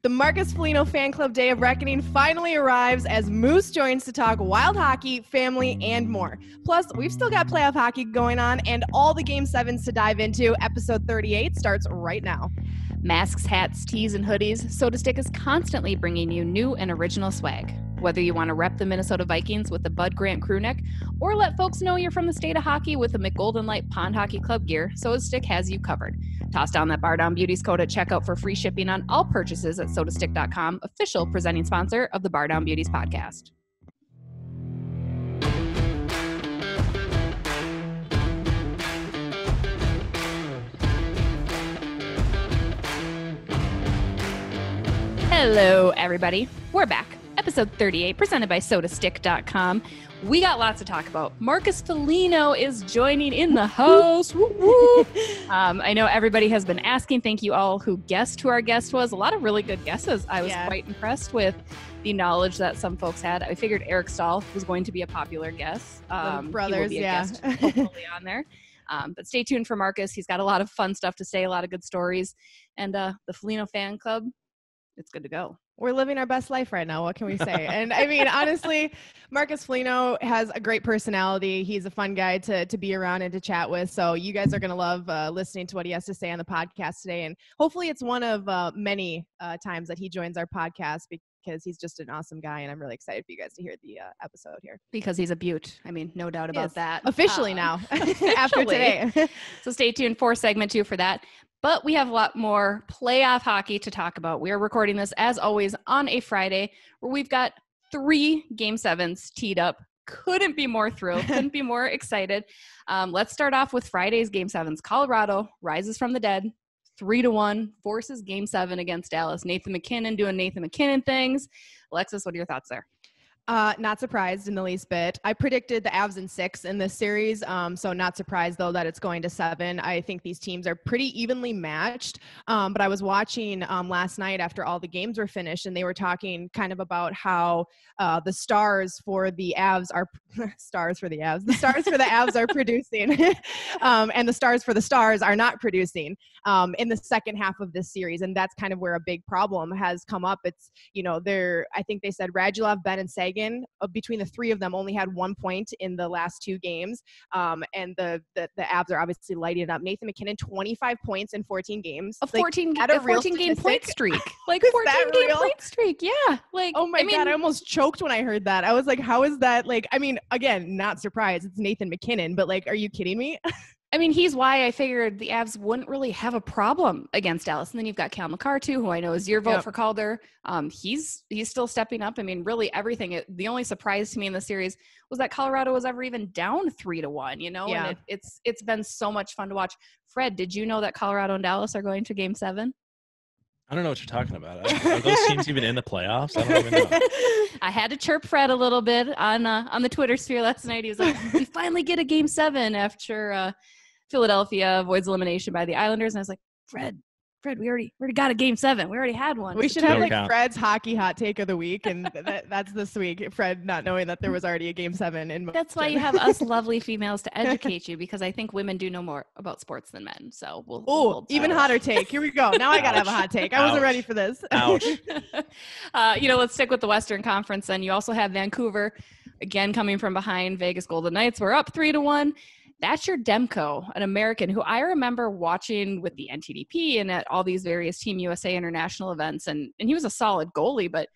The Marcus Foligno Fan Club Day of Reckoning finally arrives as Moose joins to talk wild hockey, family, and more. Plus, we've still got playoff hockey going on and all the Game 7s to dive into. Episode 38 starts right now. Masks, hats, tees, and hoodies, SodaStick is constantly bringing you new and original swag. Whether you want to rep the Minnesota Vikings with the Bud Grant crew neck or let folks know you're from the state of hockey with the McGolden Light Pond Hockey Club gear, SodaStick has you covered. Toss down that Bardown Beauties code at checkout for free shipping on all purchases at sodastick.com, official presenting sponsor of the Bardown Beauties podcast. Hello, everybody. We're back. Episode 38, presented by sodastick.com. We got lots to talk about. Marcus Foligno is joining in the house. I know everybody has been asking. Thank you all who guessed who our guest was. A lot of really good guesses. I was quite impressed with the knowledge that some folks had. I figured Eric Stahl was going to be a popular guest. Brothers, he will be a guest hopefully on there. But stay tuned for Marcus. He's got a lot of fun stuff to say, a lot of good stories. And the Foligno Fan Club, it's good to go. We're living our best life right now. What can we say? And I mean, honestly, Marcus Foligno has a great personality. He's a fun guy to be around and to chat with. So you guys are going to love listening to what he has to say on the podcast today. And hopefully it's one of many times that he joins our podcast because he's just an awesome guy. And I'm really excited for you guys to hear the episode here. Because he's a beaut. I mean, no doubt about that. Officially now, after today. So stay tuned for segment 2 for that. But we have a lot more playoff hockey to talk about. We are recording this, as always, on a Friday where we've got 3 Game 7s teed up. Couldn't be more thrilled. Couldn't be more excited. Let's start off with Friday's Game 7s. Colorado rises from the dead, 3-1, forces Game 7 against Dallas. Nathan MacKinnon doing Nathan MacKinnon things. Alexis, what are your thoughts there? Not surprised in the least bit. I predicted the Avs in 6 in this series, so not surprised, though, that it's going to 7. I think these teams are pretty evenly matched, but I was watching last night after all the games were finished, and they were talking kind of about how the stars for the Avs are the stars for the Avs are producing, and the stars for the Stars are not producing in the second half of this series, and that's kind of where a big problem has come up. It's, I think they said Radulov, Ben, and Sagan, between the 3 of them, only had 1 point in the last 2 games. And the Avs are obviously lighting it up. Nathan MacKinnon, 25 points in 14 games. A 14-game point streak. Like, 14-game point streak. Yeah. Like, oh my God, I almost choked when I heard that. I was like, how is that? Like, I mean, again, not surprised. It's Nathan MacKinnon, but like, are you kidding me? I mean, he's why I figured the Avs wouldn't really have a problem against Dallas. And then you've got Cal McCarr, too, who I know is your vote for Calder. He's still stepping up. I mean, really everything. The only surprise to me in the series was that Colorado was ever even down 3-1, Yeah. And it's been so much fun to watch. Fred, did you know that Colorado and Dallas are going to Game 7? I don't know what you're talking about. Are those teams even in the playoffs? I don't even know. I had to chirp Fred a little bit on the Twitter sphere last night. He was like, we finally get a Game 7 after Philadelphia avoids elimination by the Islanders. And I was like, Fred, we already got a Game 7. We already had one. We should have like Fred's hockey hot take of the week, and that's this week. Fred not knowing that there was already a Game 7. That's why you have us lovely females to educate you, because I think women do know more about sports than men. So we'll even hotter take. Here we go. Now I gotta have a hot take. I wasn't ready for this. Ouch. Let's stick with the Western Conference. Then you also have Vancouver, again coming from behind. Vegas Golden Knights were up 3-1. That's your Demko, an American who I remember watching with the NTDP and at all these various Team USA international events. And he was a solid goalie, but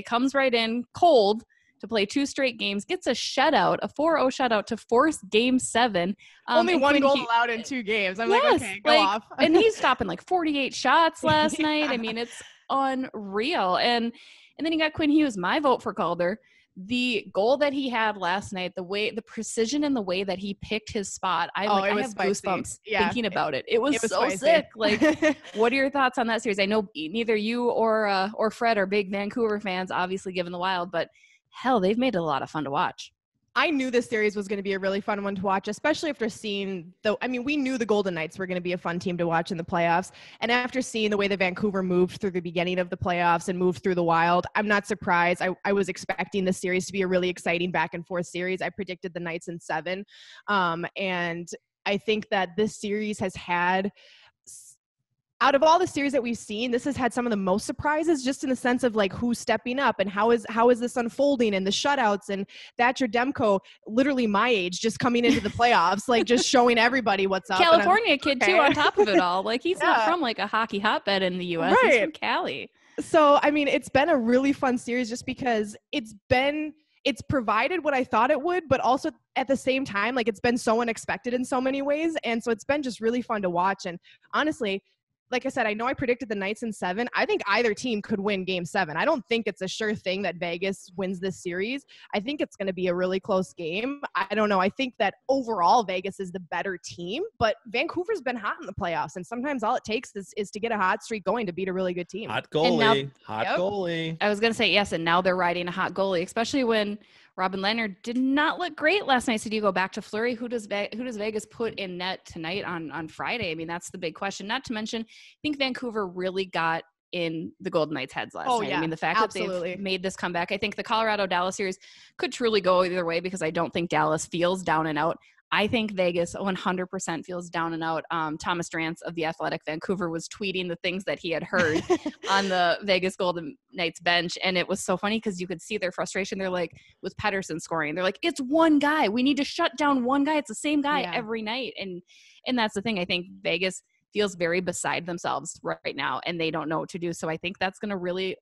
comes right in cold to play 2 straight games, gets a shutout, a 4-0 shutout to force Game 7. Only 1 goal allowed in 2 games. I'm like, okay, go off. And he's stopping like 48 shots last night. I mean, it's unreal. And then you got Quinn Hughes, my vote for Calder. The goal that he had last night, the precision and the way that he picked his spot, I have goosebumps thinking about it. It was so spicy. Sick. Like, what are your thoughts on that series? I know neither you or Fred are big Vancouver fans, obviously, given the Wild, but hell, they've made it a lot of fun to watch. I knew this series was going to be a really fun one to watch, especially after seeing we knew the Golden Knights were going to be a fun team to watch in the playoffs. And after seeing the way that Vancouver moved through the beginning of the playoffs and moved through the Wild, I'm not surprised. I was expecting this series to be a really exciting back and forth series. I predicted the Knights in 7. And I think that this series has had out of all the series that we've seen, this has had some of the most surprises, just in the sense of like who's stepping up and how is this unfolding, and the shutouts, and Thatcher Demko, literally my age, just coming into the playoffs, like just showing everybody what's up. California kid too, on top of it all. Like he's not from like a hockey hotbed in the U.S. Right. He's from Cali. So, I mean, it's been a really fun series just because it's provided what I thought it would, but also at the same time, like it's been so unexpected in so many ways. And so it's been just really fun to watch. And honestly, like I said, I know I predicted the Knights in 7. I think either team could win game 7. I don't think it's a sure thing that Vegas wins this series. I think it's going to be a really close game. I don't know. I think that overall Vegas is the better team, but Vancouver's been hot in the playoffs. And sometimes all it takes is to get a hot streak going to beat a really good team. Hot goalie. Goalie. I was going to say, yes. And now they're riding a hot goalie, especially when Robin Lehner did not look great last night. So do you go back to Fleury? Who does Vegas put in net tonight on Friday? I mean, that's the big question. Not to mention, I think Vancouver really got in the Golden Knights' heads last night. Yeah, I mean, the fact that they've made this comeback, I think the Colorado-Dallas series could truly go either way, because I don't think Dallas feels down and out. I think Vegas 100% feels down and out. Thomas Drance of The Athletic Vancouver was tweeting the things that he had heard on the Vegas Golden Knights bench. And it was so funny because you could see their frustration. They're like, with Pettersson scoring, they're like, it's one guy. We need to shut down one guy. It's the same guy every night. And that's the thing. I think Vegas feels very beside themselves right now, and they don't know what to do. So I think that's going to really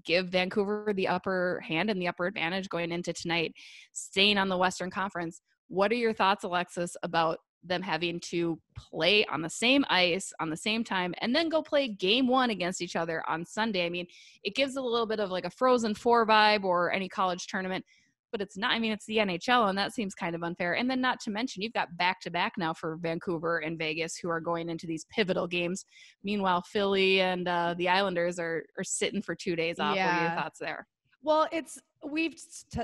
give Vancouver the upper hand and the upper advantage going into tonight. Staying on the Western Conference, what are your thoughts, Alexis, about them having to play on the same ice on the same time and then go play game 1 against each other on Sunday? I mean, it gives a little bit of like a Frozen 4 vibe or any college tournament, but it's not. I mean, it's the NHL, and that seems kind of unfair. And then not to mention, you've got back-to-back now for Vancouver and Vegas, who are going into these pivotal games. Meanwhile, Philly and the Islanders are sitting for 2 days off. Yeah. What are your thoughts there? Well, we've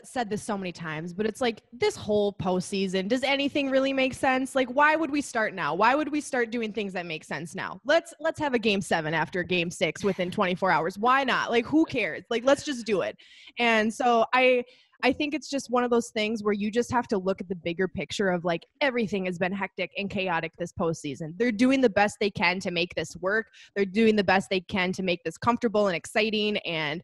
said this so many times, but it's like this whole postseason, does anything really make sense? Like, why would we start now? Why would we start doing things that make sense now? Let's have a game 7 after game 6 within 24 hours. Why not? Like, who cares? Like, let's just do it. And so I think it's just one of those things where you just have to look at the bigger picture of like everything has been hectic and chaotic this postseason. They're doing the best they can to make this work. They're doing the best they can to make this comfortable and exciting and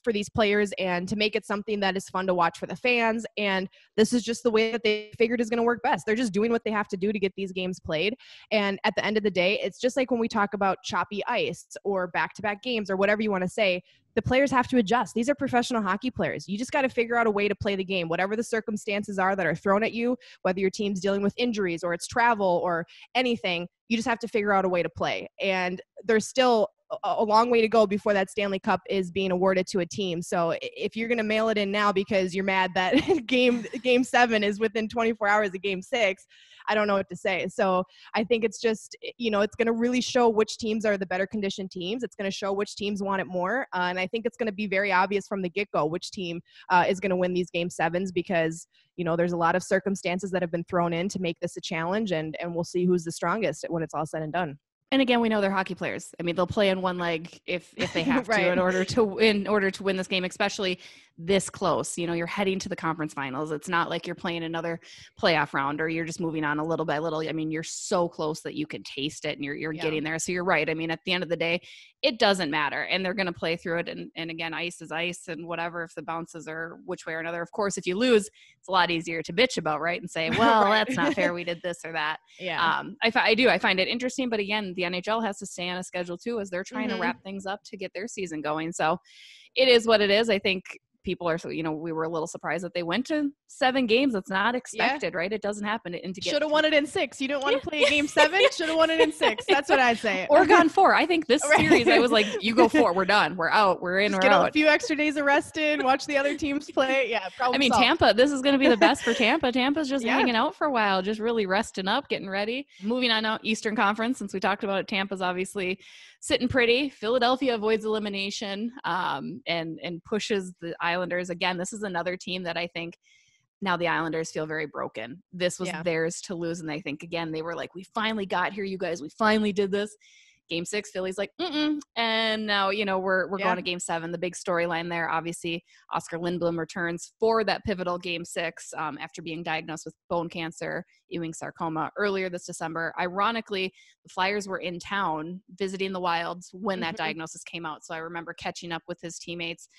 for these players, and to make it something that is fun to watch for the fans. And this is just the way that they figured is going to work best. They're just doing what they have to do to get these games played. And at the end of the day, it's just like when we talk about choppy ice or back-to-back games or whatever you want to say, the players have to adjust. These are professional hockey players. You just got to figure out a way to play the game, whatever the circumstances are that are thrown at you, whether your team's dealing with injuries or it's travel or anything, you just have to figure out a way to play. And there's still a long way to go before that Stanley Cup is being awarded to a team. So if you're going to mail it in now because you're mad that game 7 is within 24 hours of game 6, I don't know what to say. So I think it's just, it's going to really show which teams are the better conditioned teams. It's going to show which teams want it more. And I think it's going to be very obvious from the get-go which team is going to win these game 7s, because, there's a lot of circumstances that have been thrown in to make this a challenge, and we'll see who's the strongest when it's all said and done. And again, we know they're hockey players. I mean, they'll play in one leg if they have right. to in order to win this game, especially this close. You're heading to the conference finals. It's not like you're playing another playoff round or you're just moving on a little by little. I mean, you're so close that you can taste it and you're getting there. So you're right. I mean, at the end of the day, it doesn't matter. And they're going to play through it. And again, ice is ice and whatever, if the bounces are which way or another. Of course, if you lose, it's a lot easier to bitch about, right? And say, well, right. That's not fair. We did this or that. Yeah. I find it interesting. But again, the NHL has to stay on a schedule too, as they're trying to wrap things up to get their season going. So it is what it is. I think people are, we were a little surprised that they went to 7 games. That's not expected, right? It doesn't happen. And should have won it in 6. You didn't want to play a game 7. Should have won it in 6. That's what I'd say. Or gone 4. I think this series, I was like, you go 4. We're done. We're out. We're in. We're get out. A few extra days of rested. Watch the other teams play. Yeah, probably. I mean, Tampa. This is going to be the best for Tampa. Tampa's just hanging out for a while, just really resting up, getting ready. Moving on out Eastern Conference, since we talked about it, Tampa's obviously sitting pretty. Philadelphia avoids elimination and pushes the Islanders. Again, this is another team that I think now the Islanders feel very broken. This was theirs to lose. And I think, again, they were like, we finally got here, you guys. We finally did this. Game 6, Philly's like, and now, we're going to Game 7. The big storyline there, obviously, Oscar Lindblom returns for that pivotal Game 6 after being diagnosed with bone cancer, Ewing sarcoma earlier this December. Ironically, the Flyers were in town visiting the Wilds when that diagnosis came out. So I remember catching up with his teammates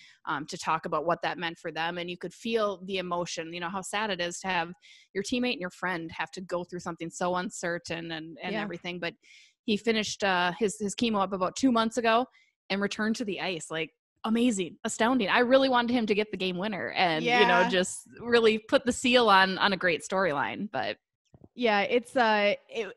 to talk about what that meant for them. And you could feel the emotion, how sad it is to have your teammate and your friend have to go through something so uncertain and everything. But he finished his chemo up about 2 months ago and returned to the ice. Like, amazing, astounding. I really wanted him to get the game winner and, just really put the seal on a great storyline. But yeah, it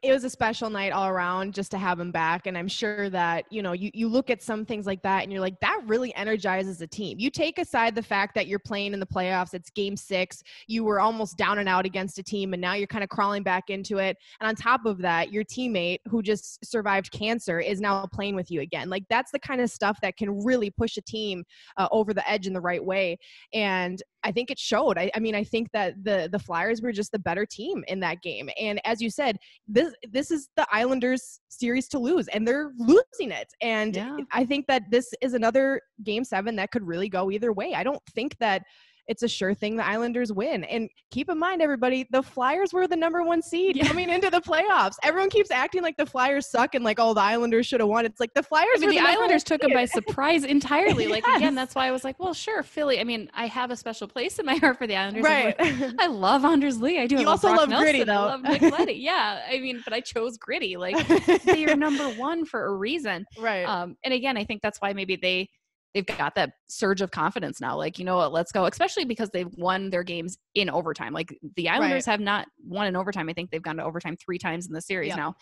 was a special night all around just to have him back. And I'm sure that, you look at some things like that and you're like, that really energizes a team. You take aside the fact that you're playing in the playoffs, it's Game 6, you were almost down and out against a team and now you're kind of crawling back into it. And on top of that, your teammate who just survived cancer is now playing with you again. Like, that's the kind of stuff that can really push a team over the edge in the right way. And I think it showed. I think that the Flyers were just the better team in that game. And as you said, this is the Islanders' series to lose, and they're losing it. And I think that this is another Game 7 that could really go either way. I don't think that it's a sure thing the Islanders win. And keep in mind, everybody, the Flyers were the number 1 seed coming into the playoffs. Everyone keeps acting like the Flyers suck and like, the Islanders should have won. It's like the Flyers the Islanders took them by surprise entirely. Like, again, that's why I was like, well, sure, Philly. I have a special place in my heart for the Islanders. Right. I love Anders Lee. I do. You also love Gritty, though. I love Nick Leddy. Yeah. But I chose Gritty. Like, they are number 1 for a reason. Right. And again, I think that's why maybe they've got that surge of confidence now. Like, you know what, let's go. Especially because they've won their games in overtime. Like, the Islanders have not won in overtime. I think they've gone to overtime 3 times in the series now.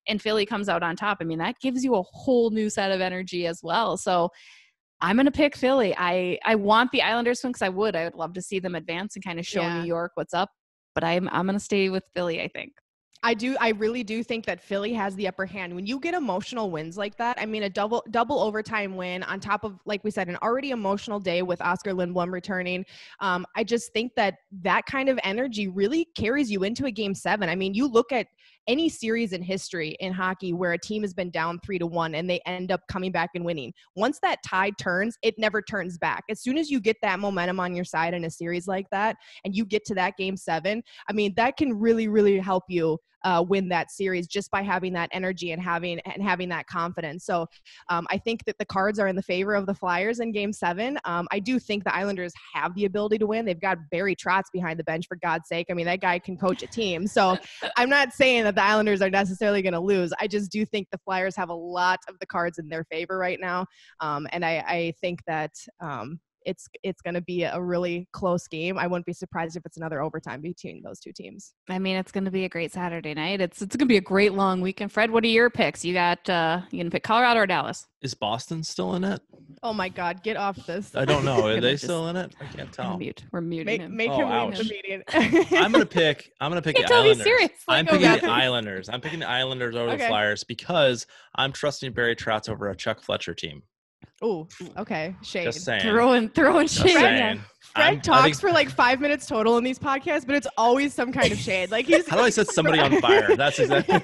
And Philly comes out on top. That gives you a whole new set of energy as well. So I'm going to pick Philly. I want the Islanders to win because I would love to see them advance and kind of show New York what's up. But I'm going to stay with Philly, I think. I really do think that Philly has the upper hand. When you get emotional wins like that, a double overtime win on top of, like we said, an already emotional day with Oscar Lindblom returning. I just think that kind of energy really carries you into a Game 7. You look at any series in history in hockey where a team has been down 3-1 and they end up coming back and winning. Once that tide turns, it never turns back. As soon as you get that momentum on your side in a series like that and you get to that Game 7, that can really, really help you win that series just by having that energy and having that confidence. So I think that the cards are in the favor of the Flyers in Game 7. I do think the Islanders have the ability to win. They've got Barry Trotz behind the bench, for God's sake. That guy can coach a team. So I'm not saying that the Islanders are necessarily going to lose. I just do think the Flyers have a lot of the cards in their favor right now. And I think that it's going to be a really close game. I wouldn't be surprised if it's another overtime between those two teams. It's going to be a great Saturday night. It's going to be a great long weekend. Fred, what are your picks? You got you going to pick Colorado or Dallas? Is Boston still in it? Oh my God, get off this. I don't know. Are they still in it? I can't tell. We're muting him. Make him leave the meeting. I'm gonna pick the Islanders. I'm picking the Islanders. I'm picking the Islanders over the Flyers because I'm trusting Barry Trotz over a Chuck Fletcher team. Oh, okay. Shade. Just saying. Throwing shade. Fred talks for like 5 minutes total in these podcasts, but it's always some kind of shade. Like how do I set somebody on fire? That's exactly.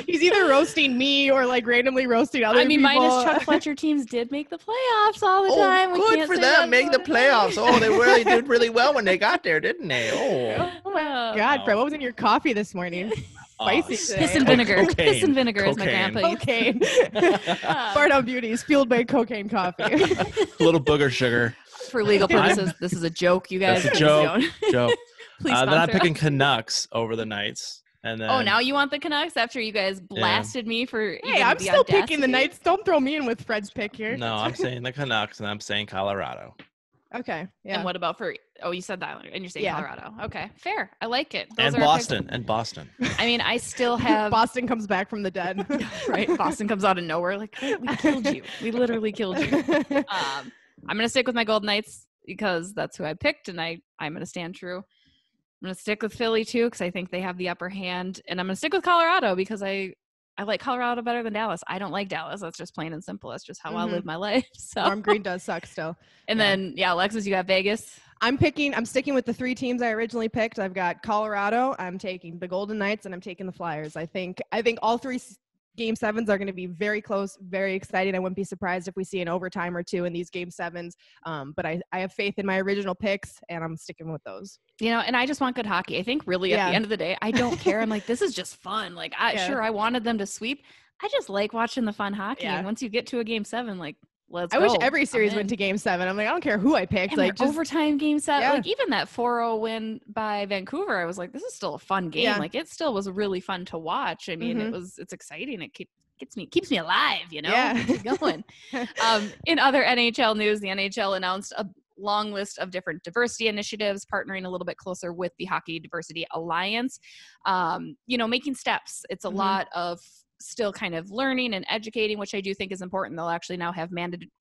He's either roasting me or like randomly roasting other people. Minus Chuck Fletcher teams did make the playoffs all the time. Good for them, make the playoffs. Oh, they really did really well when they got there, didn't they? Oh my God, Fred, what was in your coffee this morning? Spicy today. Piss and vinegar. Cocaine. Piss and vinegar, as my grandpa used. Cocaine. Bardown Beauties, fueled by cocaine coffee. A little booger sugar. For legal purposes, this is a joke, you guys. That's a joke. Please then I'm picking Canucks over the Knights. And then, now you want the Canucks after you guys blasted me for Hey, I'm still picking the Knights. Don't throw me in with Fred's pick here. No, I'm saying the Canucks, and I'm saying Colorado. Okay. Yeah. And what about you said the Islanders, and you're saying Colorado. Okay, fair. I like it. Those and Boston. I still have Boston comes back from the dead. Right. Boston comes out of nowhere. Like, we killed you. We literally killed you. I'm going to stick with my Golden Knights because that's who I picked, and I'm going to stand true. I'm going to stick with Philly too because I think they have the upper hand, and I'm going to stick with Colorado because I like Colorado better than Dallas. I don't like Dallas. That's just plain and simple. That's just how I live my life. So Warm green does suck still. And then, Alexis, you got Vegas. I'm sticking with the 3 teams I originally picked. I've got Colorado. I'm taking the Golden Knights, and I'm taking the Flyers. I think all three Game 7s are going to be very close, very exciting. I wouldn't be surprised if we see an overtime or two in these Game 7s. But I have faith in my original picks, and I'm sticking with those. And I just want good hockey. I think really at the end of the day, I don't care. I'm like, this is just fun. Like, sure, I wanted them to sweep. I just like watching the fun hockey. And once you get to a Game 7, like, let's go. I wish every series went to Game 7. I'm like, I don't care who I picked. And like, just overtime Game 7. Like, even that 4-0 win by Vancouver, I was like, this is still a fun game. Yeah. Like, it still was really fun to watch. I mean, it's exciting. It keeps me alive, keeps me going. In other NHL news, the NHL announced a long list of different diversity initiatives, partnering a little bit closer with the Hockey Diversity Alliance, making steps. It's a lot of still kind of learning and educating, which I do think is important. They'll actually now have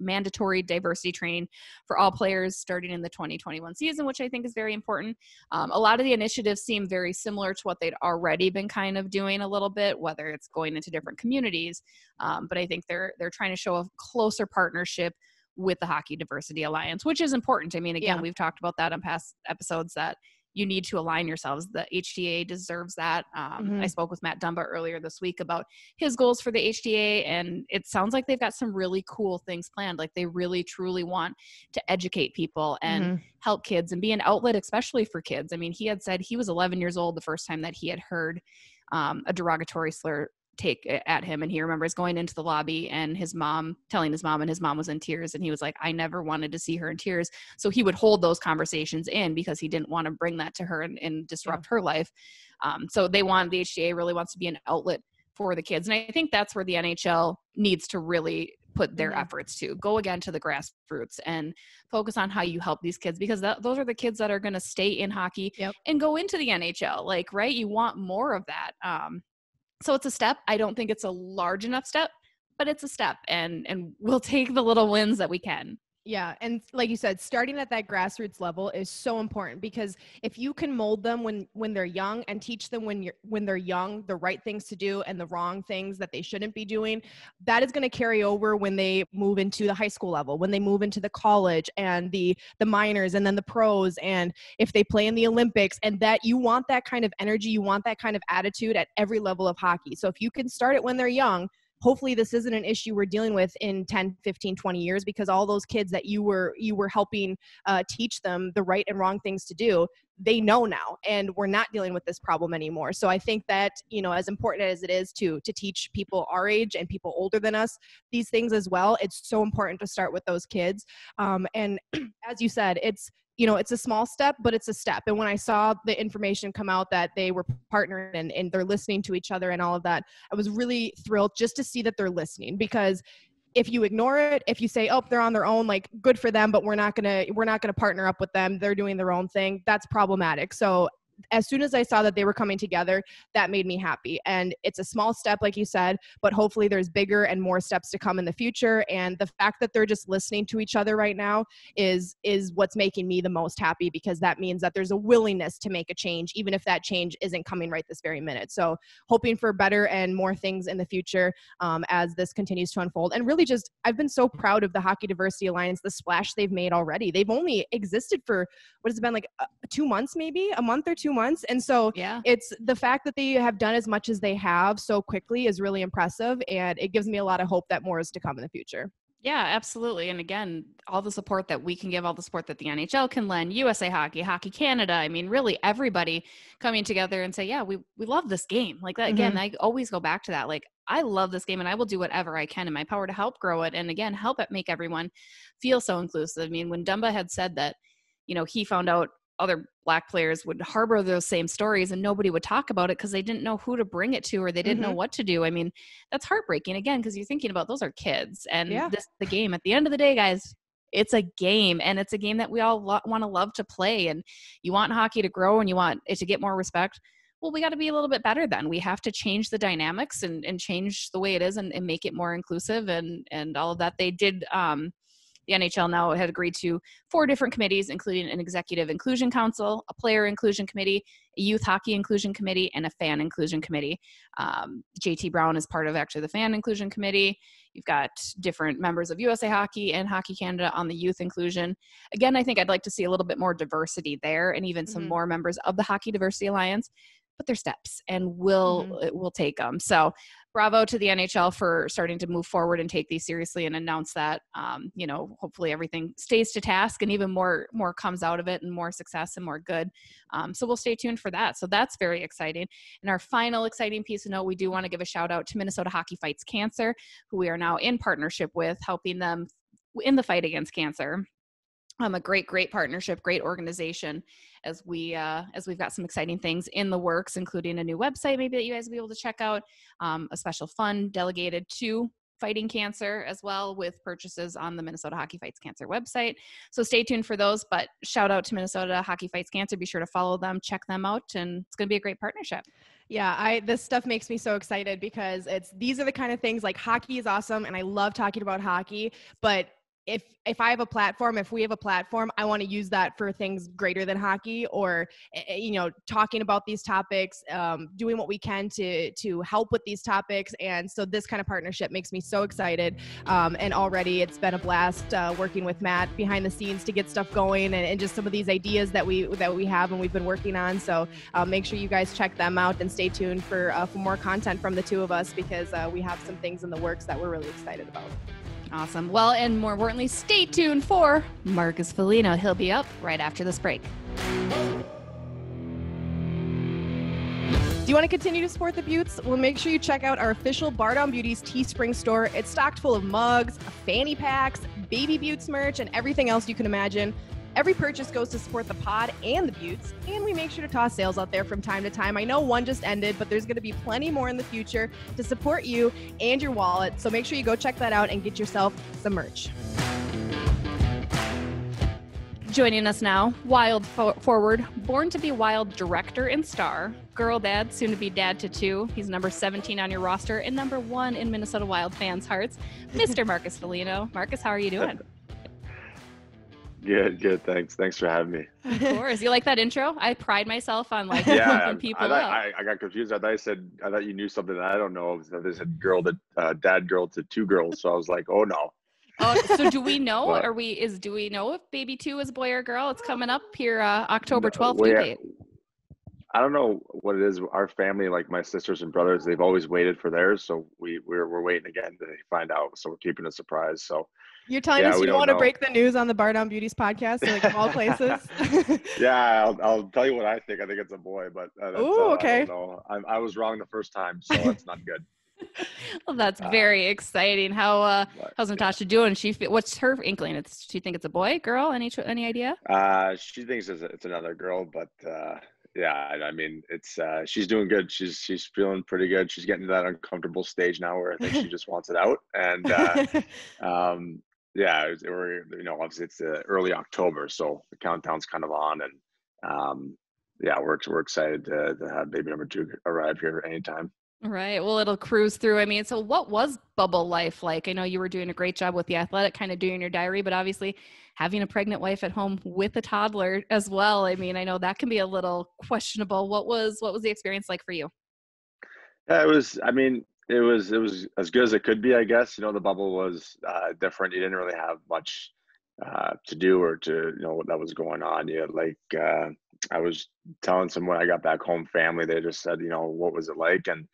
mandatory diversity training for all players starting in the 2021 season, which I think is very important. A lot of the initiatives seem very similar to what they'd already been kind of doing a little bit, whether it's going into different communities. But I think they're trying to show a closer partnership with the Hockey Diversity Alliance, which is important. I mean, again, we've talked about that on past episodes, that you need to align yourselves. The HDA deserves that. I spoke with Matt Dumba earlier this week about his goals for the HDA, and it sounds like they've got some really cool things planned. Like, they really, truly want to educate people and help kids and be an outlet, especially for kids. I mean, he had said he was 11 years old the first time that he had heard a derogatory slur take at him, and he remembers going into the lobby and telling his mom, and his mom was in tears, and he was like, I never wanted to see her in tears. So he would hold those conversations in because he didn't want to bring that to her and disrupt her life. So the HDA really wants to be an outlet for the kids, and I think that's where the NHL needs to really put their efforts to go again to the grassroots and focus on how you help these kids, because those are the kids that are going to stay in hockey and go into the NHL. Like, right, you want more of that. So it's a step. I don't think it's a large enough step, but it's a step, and we'll take the little wins that we can. Yeah. And like you said, starting at that grassroots level is so important, because if you can mold them when they're young and teach them when they're young, the right things to do and the wrong things that they shouldn't be doing, that is going to carry over when they move into the high school level, when they move into the college and the minors and then the pros, and if they play in the Olympics, and that you want that kind of energy, you want that kind of attitude at every level of hockey. So if you can start it when they're young, hopefully this isn't an issue we're dealing with in 10, 15, 20 years, because all those kids that you were helping teach them the right and wrong things to do, they know now, and we're not dealing with this problem anymore. So I think that, as important as it is to teach people our age and people older than us these things as well, it's so important to start with those kids. And as you said, it's a small step, but it's a step. And when I saw the information come out that they were partnering and they're listening to each other and all of that, I was really thrilled just to see that they're listening, because if you ignore it, if you say, oh, they're on their own, like, good for them, but we're not going to partner up with them, they're doing their own thing, that's problematic. So as soon as I saw that they were coming together, that made me happy. And it's a small step, like you said, but hopefully there's bigger and more steps to come in the future. And the fact that they're just listening to each other right now is what's making me the most happy, because that means that there's a willingness to make a change, even if that change isn't coming right this very minute. So hoping for better and more things in the future as this continues to unfold. And really just, I've been so proud of the Hockey Diversity Alliance, the splash they've made already. They've only existed for, what has it been, like 2 months, maybe a month or 2 months. And so it's the fact that they have done as much as they have so quickly is really impressive. And it gives me a lot of hope that more is to come in the future. Yeah, absolutely. And again, all the support that we can give, all the support that the NHL can lend, USA Hockey, Hockey Canada, I mean, really everybody coming together and say, yeah, we love this game. Like that, again, I always go back to that. Like, I love this game and I will do whatever I can in my power to help grow it. And again, help it make everyone feel so inclusive. I mean, when Dumba had said that, he found out other Black players would harbor those same stories and nobody would talk about it because they didn't know who to bring it to, or they didn't know what to do. I mean, that's heartbreaking, again, because you're thinking about those are kids, and this is the game. At the end of the day, guys, it's a game, and it's a game that we all want to love to play, and you want hockey to grow and you want it to get more respect. Well, we got to be a little bit better then. We have to change the dynamics and change the way it is and make it more inclusive and all of that. They did the NHL now had agreed to 4 different committees, including an executive inclusion council, a player inclusion committee, a youth hockey inclusion committee, and a fan inclusion committee. JT Brown is part of actually the fan inclusion committee. You've got different members of USA Hockey and Hockey Canada on the youth inclusion. Again, I think I'd like to see a little bit more diversity there, and even some more members of the Hockey Diversity Alliance, but they're steps, and we'll take them. So bravo to the NHL for starting to move forward and take these seriously and announce that, hopefully everything stays to task and even more comes out of it and more success and more good. So we'll stay tuned for that. So that's very exciting. And our final exciting piece of note, we do want to give a shout out to Minnesota Hockey Fights Cancer, who we are now in partnership with, helping them in the fight against cancer. A great partnership, great organization, as we've got some exciting things in the works, including a new website maybe that you guys will be able to check out, a special fund delegated to fighting cancer as well, with purchases on the Minnesota Hockey Fights Cancer website. So stay tuned for those, but shout out to Minnesota Hockey Fights Cancer. Be sure to follow them, check them out, and it's going to be a great partnership. Yeah, this stuff makes me so excited because these are the kind of things, like, hockey is awesome and I love talking about hockey, but if I have a platform, if we have a platform, I want to use that for things greater than hockey, or, talking about these topics, doing what we can to help with these topics. And so this kind of partnership makes me so excited. And already it's been a blast working with Matt behind the scenes to get stuff going, and just some of these ideas that we have and we've been working on. So make sure you guys check them out and stay tuned for more content from the two of us, because we have some things in the works that we're really excited about. Awesome. Well, and more importantly, stay tuned for Marcus Foligno. He'll be up right after this break. Do you want to continue to support the Beauts? Well, make sure you check out our official Bardown Beauties Teespring store. It's stocked full of mugs, fanny packs, baby Beauts merch, and everything else you can imagine. Every purchase goes to support the pod and the Beauts, and we make sure to toss sales out there from time to time. I know one just ended, but there's going to be plenty more in the future to support you and your wallet, so make sure you go check that out and get yourself some merch. Joining us now, Wild forward, born to be Wild director and star, girl dad, soon to be dad to two. He's number 17 on your roster and number 1 in Minnesota Wild fans' hearts, Mr. Marcus Foligno. Marcus, how are you doing? Good. Thanks for having me. Of course. You like that intro? I pride myself on pumping people up. I got confused. I thought you knew something that I don't know. They said dad girl to 2 girls. So I was like, oh no. Oh, so do we know? Do we know if baby 2 is a boy or girl? It's coming up here October 12th. Well, I don't know what it is. Our family, like my sisters and brothers, they've always waited for theirs. So we're waiting again to find out. So we're keeping a surprise. So you're telling us you don't want to break the news on the Bardown Beauties podcast, like, of all places? Yeah, I'll tell you what I think. I think it's a boy, but okay. I don't know. I was wrong the first time, so that's not good. Well, that's very exciting. How's Natasha doing? What's her inkling? Does she think it's a boy, girl? Any idea? She thinks it's another girl, but yeah, I mean, it's she's doing good. She's feeling pretty good. She's getting to that uncomfortable stage now where I think she just wants it out. And yeah, obviously it's early October, so the countdown's kind of on, and yeah, we're excited to have baby number 2 arrive here anytime. Right. Well, it'll cruise through. I mean, so what was bubble life like? I know you were doing a great job with The Athletic, kind of doing your diary, but obviously having a pregnant wife at home with a toddler as well. I mean, I know that can be a little questionable. What was the experience like for you? Yeah, it was as good as it could be, I guess. The bubble was different. You didn't really have much to do or to what that was going on. I was telling someone I got back home family, they just said, what was it like? And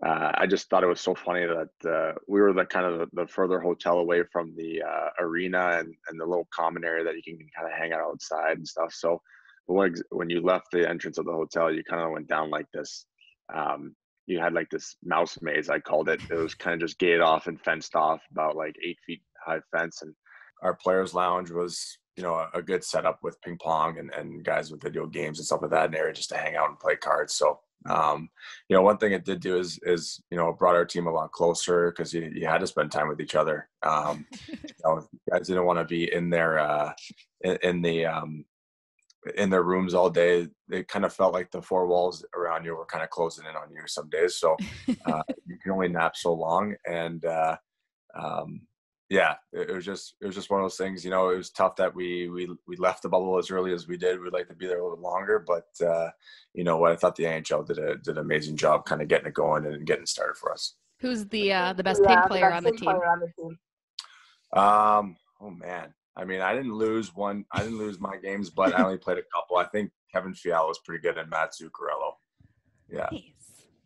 I just thought it was so funny that we were the further hotel away from the arena and the little common area that you can kind of hang out outside and stuff. So when you left the entrance of the hotel, you kind of went down like this. You had like this mouse maze, I called it. It was kind of just gated off and fenced off, about like 8 feet high fence. And our players' lounge was, a good setup with ping pong and guys with video games and stuff like that in area just to hang out and play cards. So, one thing it did do is brought our team a lot closer because you had to spend time with each other. Guys didn't want to be in their in their rooms all day. It kind of felt like the 4 walls around you were kind of closing in on you some days. So you can only nap so long. And yeah, it was just one of those things. It was tough that we left the bubble as early as we did. We'd like to be there a little bit longer, but what, I thought the NHL did an amazing job kind of getting it going and getting it started for us. Who's the best ping player on the team? Oh man, I mean, I didn't lose my games, but I only played a couple. I think Kevin Fiala was pretty good and Matt Zuccarello. Yeah. Nice.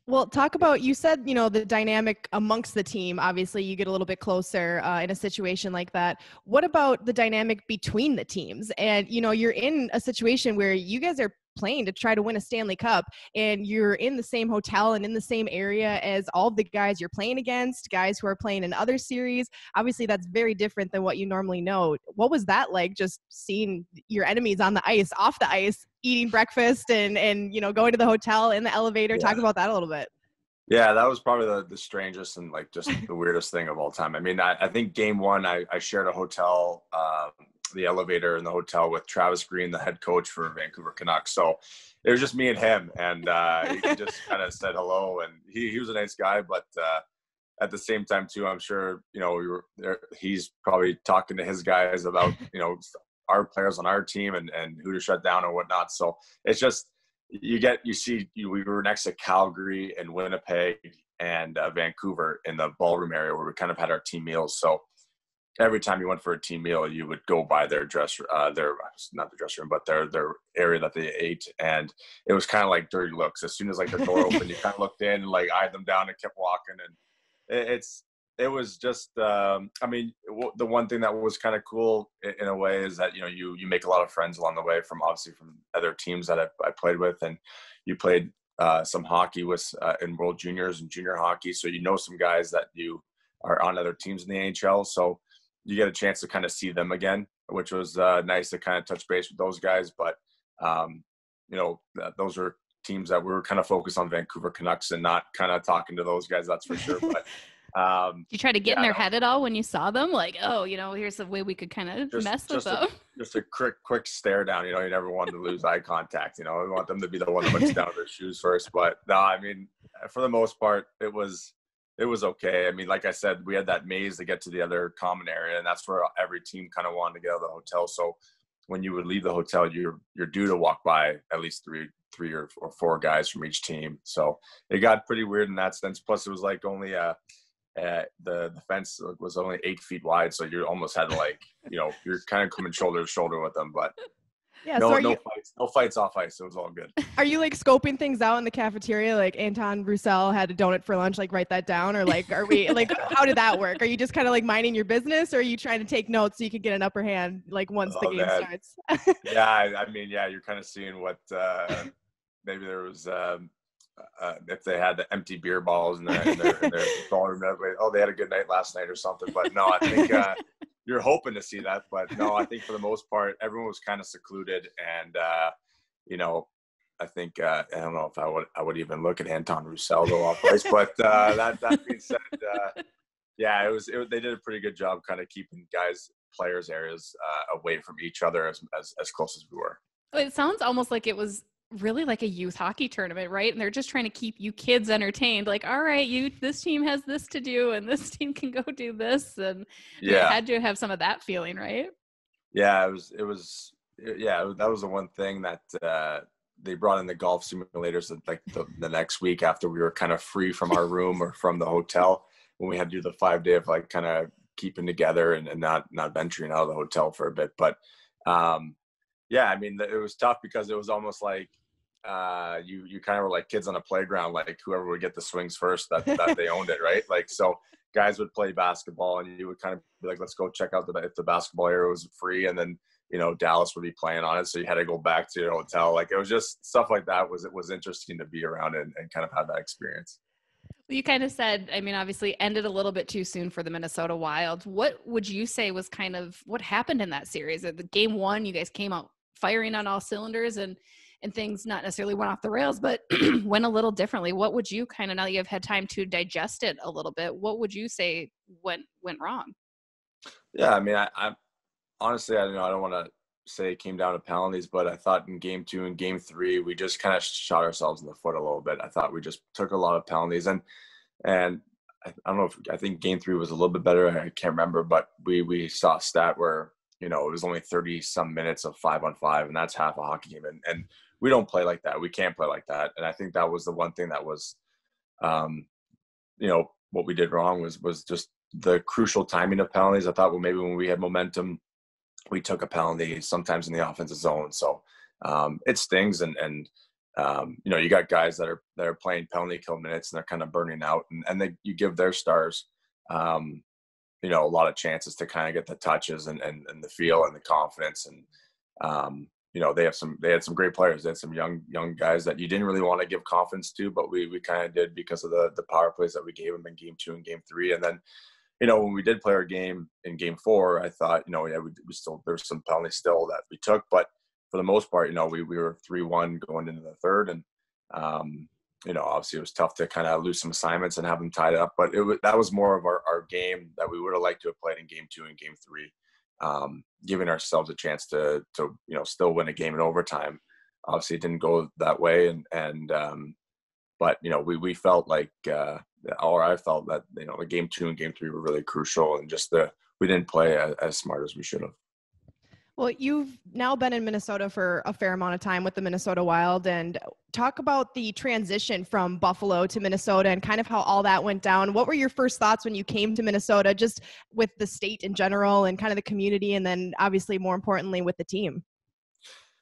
Well, talk about, you said, the dynamic amongst the team. Obviously, you get a little bit closer in a situation like that. What about the dynamic between the teams? And, you're in a situation where you guys are playing to try to win a Stanley Cup, and you're in the same hotel and in the same area as all the guys you're playing against, guys who are playing in other series. Obviously, that's very different than what you normally know. What was that like, just seeing your enemies on the ice, off the ice, eating breakfast and going to the hotel, in the elevator? Talk about that a little bit. Yeah, that was probably the strangest and like just the weirdest thing of all time. I mean, I think game one, I shared a hotel, the elevator in the hotel with Travis Green, the head coach for Vancouver Canucks. So it was just me and him, and he just kind of said hello, and he was a nice guy, but at the same time too, I'm sure, we were there, he's probably talking to his guys about, our players on our team and who to shut down and whatnot. So it's just, we were next to Calgary and Winnipeg and Vancouver in the ballroom area where we kind of had our team meals. So every time you went for a team meal, you would go by their not the dressing room, but their area that they ate. And it was kind of like dirty looks. As soon as like the door opened, you kind of looked in and like eyed them down and kept walking. And it was just, the one thing that was kind of cool in a way is that, you make a lot of friends along the way from other teams that I played with. And you played some hockey in World Juniors and junior hockey. So, some guys that you are on other teams in the NHL. So you get a chance to kind of see them again, which was nice to kind of touch base with those guys. But, those are teams that we were kind of focused on Vancouver Canucks and not kind of talking to those guys, that's for sure. But you try to get in their head at all when you saw them? Like, oh, here's the way we could kind of mess with them. Just a quick stare down. You never wanted to lose eye contact. We want them to be the one that looks down at their shoes first. But no, I mean, for the most part, it was okay. I mean, like I said, we had that maze to get to the other common area, and that's where every team kind of wanted to get out of the hotel. So when you would leave the hotel, you're due to walk by at least three or four guys from each team. So it got pretty weird in that sense. Plus, it was like only the fence was only 8 feet wide, so you almost had to you're kind of coming shoulder to shoulder with them. But yeah, no fights off ice. So it was all good. Are you like scoping things out in the cafeteria? Like Anton Roussel had a donut for lunch, like write that down? Or like, are we like, how did that work? Are you just kind of like minding your business, or are you trying to take notes so you can get an upper hand like once the game starts? Yeah, I mean, you're kind of seeing what maybe there was if they had the empty beer bottles in their ballroom. Oh, they had a good night last night or something. But no, I think you're hoping to see that, but no, I think for the most part, everyone was kind of secluded, and I think I don't know if I would even look at Anton Roussel though off ice, but that being said, they did a pretty good job kind of keeping players areas away from each other as close as we were. It sounds almost like it was really like a youth hockey tournament, right? And they're just trying to keep you kids entertained. Like, all right, this team has this to do, and this team can go do this, and it had to have some of that feeling, right? Yeah, that was the one thing that they brought in the golf simulators like the next week after we were kind of free from our room or from the hotel, when we had to do the 5 day of like kind of keeping together and not venturing out of the hotel for a bit. But I mean, it was tough because it was almost like you kind of were like kids on a playground, like whoever would get the swings first, that they owned it, right? Like, so guys would play basketball and you would kind of be like, let's go check out if the basketball area was free, and then Dallas would be playing on it, so you had to go back to your hotel. Like, it was just stuff like that. It was interesting to be around and kind of have that experience. Well, you kind of said, I mean, obviously ended a little bit too soon for the Minnesota Wild. What would you say was kind of what happened in that series? At the game one, you guys came out firing on all cylinders, and things not necessarily went off the rails, but went a little differently. What would you kind of, now that you've had time to digest it a little bit, what would you say went wrong? Yeah, I mean, I honestly, I don't want to say it came down to penalties, but I thought in game 2 and game 3, we just kind of shot ourselves in the foot a little bit. I thought we just took a lot of penalties, and I don't know I think game 3 was a little bit better. I can't remember, but we saw a stat where, it was only 30 some minutes of 5-on-5, and that's half a hockey game. And we don't play like that. We can't play like that. And I think that was the one thing that was, what we did wrong was just the crucial timing of penalties. I thought, well, maybe when we had momentum, we took a penalty sometimes in the offensive zone. So it stings. And You got guys that are playing penalty kill minutes and they're kind of burning out, and you give their stars, a lot of chances to kind of get the touches and the feel and the confidence. And, they had some great players. They had some young guys that you didn't really want to give confidence to, but we kind of did because of the power plays that we gave them in game 2 and game 3. And then, when we did play our game in game 4, I thought, we still, there's some penalties still that we took, but for the most part, we were 3-1 going into the third. And, obviously it was tough to kind of lose some assignments and have them tied up, but that was more of our game that we would have liked to have played in game 2 and game 3, giving ourselves a chance to still win a game in overtime. Obviously it didn't go that way. But we felt like, or I felt that, the game 2 and game 3 were really crucial, and we didn't play as smart as we should have. Well, you've now been in Minnesota for a fair amount of time with the Minnesota Wild, and talk about the transition from Buffalo to Minnesota and kind of how all that went down. What were your first thoughts when you came to Minnesota, just with the state in general and kind of the community, and then obviously more importantly with the team?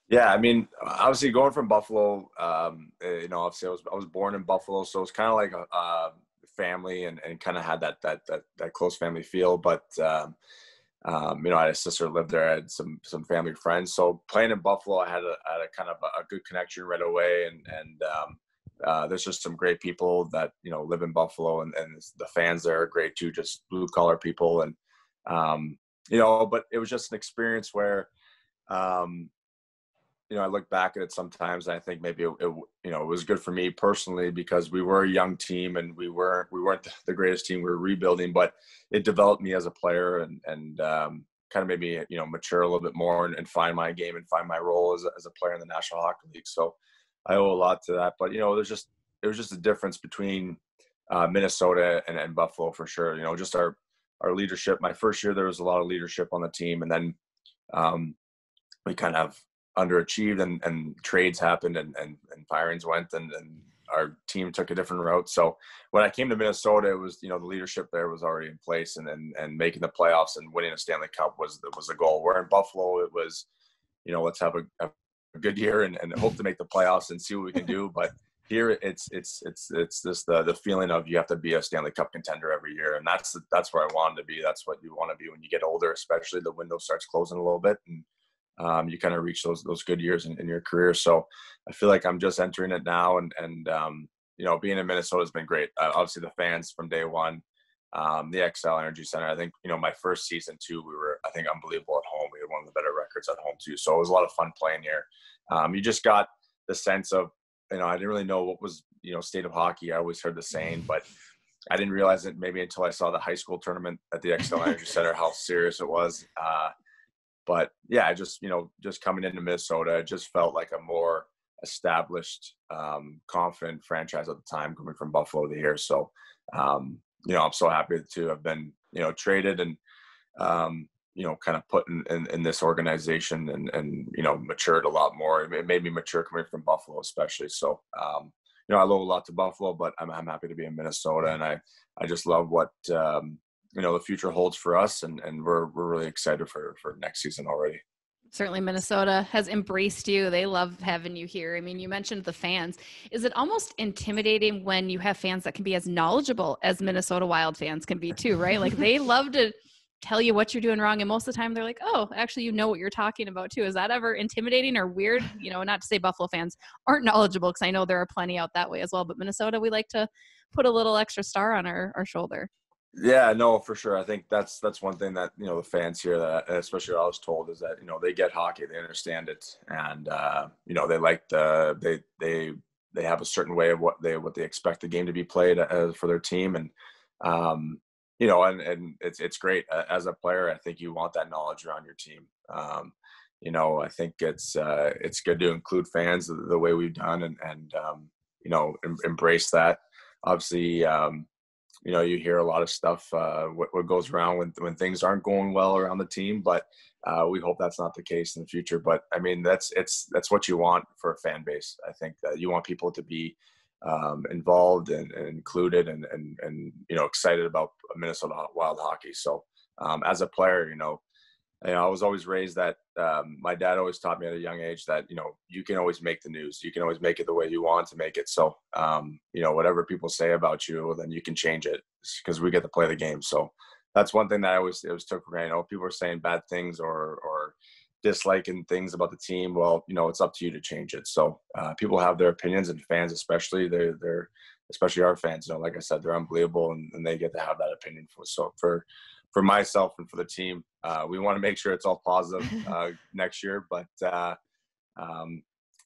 Yeah, I mean, obviously going from Buffalo, obviously I was born in Buffalo, so it's kind of like a family and kind of had that close family feel. But I had a sister who lived there. I had some family friends. So playing in Buffalo, I had a kind of a good connection right away. And there's just some great people that, live in Buffalo, and the fans there are great too, just blue collar people. And, but it was just an experience where, I look back at it sometimes and I think maybe it was good for me personally because we were a young team and we weren't the greatest team. We were rebuilding, but it developed me as a player and kind of made me, mature a little bit more and find my game and find my role as a player in the National Hockey League. So I owe a lot to that, but, it was just a difference between Minnesota and Buffalo for sure. Just our leadership. My first year, there was a lot of leadership on the team, and then we kind of underachieved and trades happened and firings went and our team took a different route. So when I came to Minnesota, it was, the leadership there was already in place, and making the playoffs and winning a Stanley Cup was the goal. Where in Buffalo, it was, let's have a good year and hope to make the playoffs and see what we can do. But here it's just the feeling of you have to be a Stanley Cup contender every year. And that's where I wanted to be. That's what you want to be when you get older, especially the window starts closing a little bit. And you kind of reach those good years in your career. So I feel like I'm just entering it now. And being in Minnesota has been great. Obviously the fans from day one, the XL Energy Center, I think, my first season too, we were, I think, unbelievable at home. We had one of the better records at home too. So it was a lot of fun playing here. You just got the sense of, I didn't really know what was, state of hockey. I always heard the saying, but I didn't realize it maybe until I saw the high school tournament at the XL Energy Center, how serious it was. But yeah, just coming into Minnesota, it just felt like a more established, confident franchise at the time, coming from Buffalo to here. So, I'm so happy to have been, traded and, kind of put in this organization and, matured a lot more. It made me mature coming from Buffalo, especially. So, I owe a lot to Buffalo, but I'm happy to be in Minnesota, and I just love what, the future holds for us, and we're really excited for next season already. Certainly Minnesota has embraced you. They love having you here. I mean, you mentioned the fans. Is it almost intimidating when you have fans that can be as knowledgeable as Minnesota Wild fans can be too, right? Like they love to tell you what you're doing wrong, and most of the time they're like, oh, actually, you know what you're talking about too. Is that ever intimidating or weird? Not to say Buffalo fans aren't knowledgeable, because I know there are plenty out that way as well, but Minnesota, we like to put a little extra star on our shoulder. Yeah, no, for sure. I think that's one thing that, the fans here, that especially what I was told, is that, they get hockey, they understand it. And, they like they have a certain way of what they expect the game to be played for their team. And, and it's great as a player. I think you want that knowledge around your team. I think it's good to include fans the way we've done and embrace that. Obviously, you hear a lot of stuff, what goes around when things aren't going well around the team, but we hope that's not the case in the future. But I mean, that's what you want for a fan base. I think that you want people to be involved and included and excited about Minnesota Wild hockey. So as a player, I was always raised that my dad always taught me at a young age that, you can always make the news. You can always make it the way you want to make it. So, whatever people say about you, then you can change it because we get to play the game. So that's one thing that I always took for granted. People are saying bad things or disliking things about the team. Well, it's up to you to change it. So people have their opinions, and fans especially, they're especially our fans, like I said, they're unbelievable, and they get to have that opinion. For myself and for the team, we want to make sure it's all positive next year. But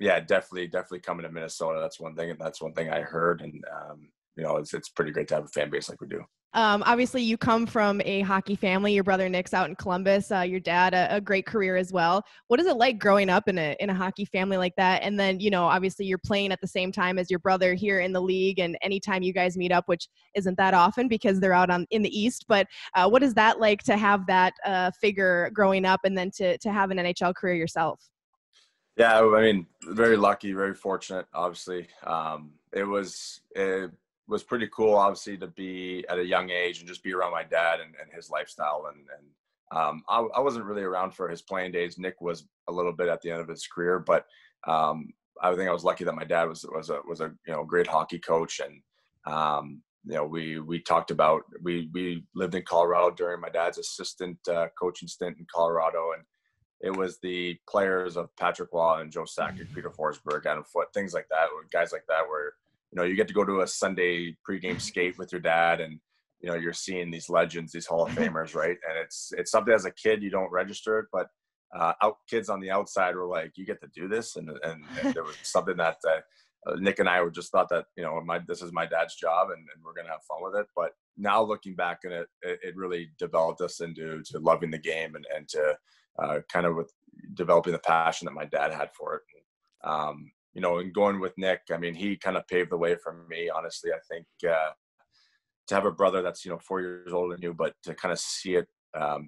definitely coming to Minnesota. That's one thing, and that's one thing I heard. And it's pretty great to have a fan base like we do. Obviously, you come from a hockey family. Your brother Nick's out in Columbus. Your dad, a great career as well. What is it like growing up in a hockey family like that? And then, obviously you're playing at the same time as your brother here in the league. And anytime you guys meet up, which isn't that often because they're out in the East. But what is that like to have that figure growing up and then to have an NHL career yourself? Yeah, very lucky, very fortunate. Obviously, it was pretty cool, obviously, to be at a young age and just be around my dad and his lifestyle. And I wasn't really around for his playing days. Nick was a little bit at the end of his career, but I think I was lucky that my dad was a great hockey coach. And we talked about we lived in Colorado during my dad's assistant coaching stint in Colorado, and it was the players of Patrick Waugh and Joe Sakic, Peter Forsberg, Adam Foote, things like that, guys like that, where you get to go to a Sunday pregame skate with your dad, and you're seeing these legends, these Hall of Famers, right? And it's something as a kid you don't register it, but kids on the outside were like, you get to do this, and there was something that Nick and I were just thought that this is my dad's job, and we're gonna have fun with it. But now looking back in it really developed us into loving the game and to kind of with developing the passion that my dad had for it. And going with Nick, he kind of paved the way for me, honestly. I think to have a brother that's 4 years older than you, but to kind of see it,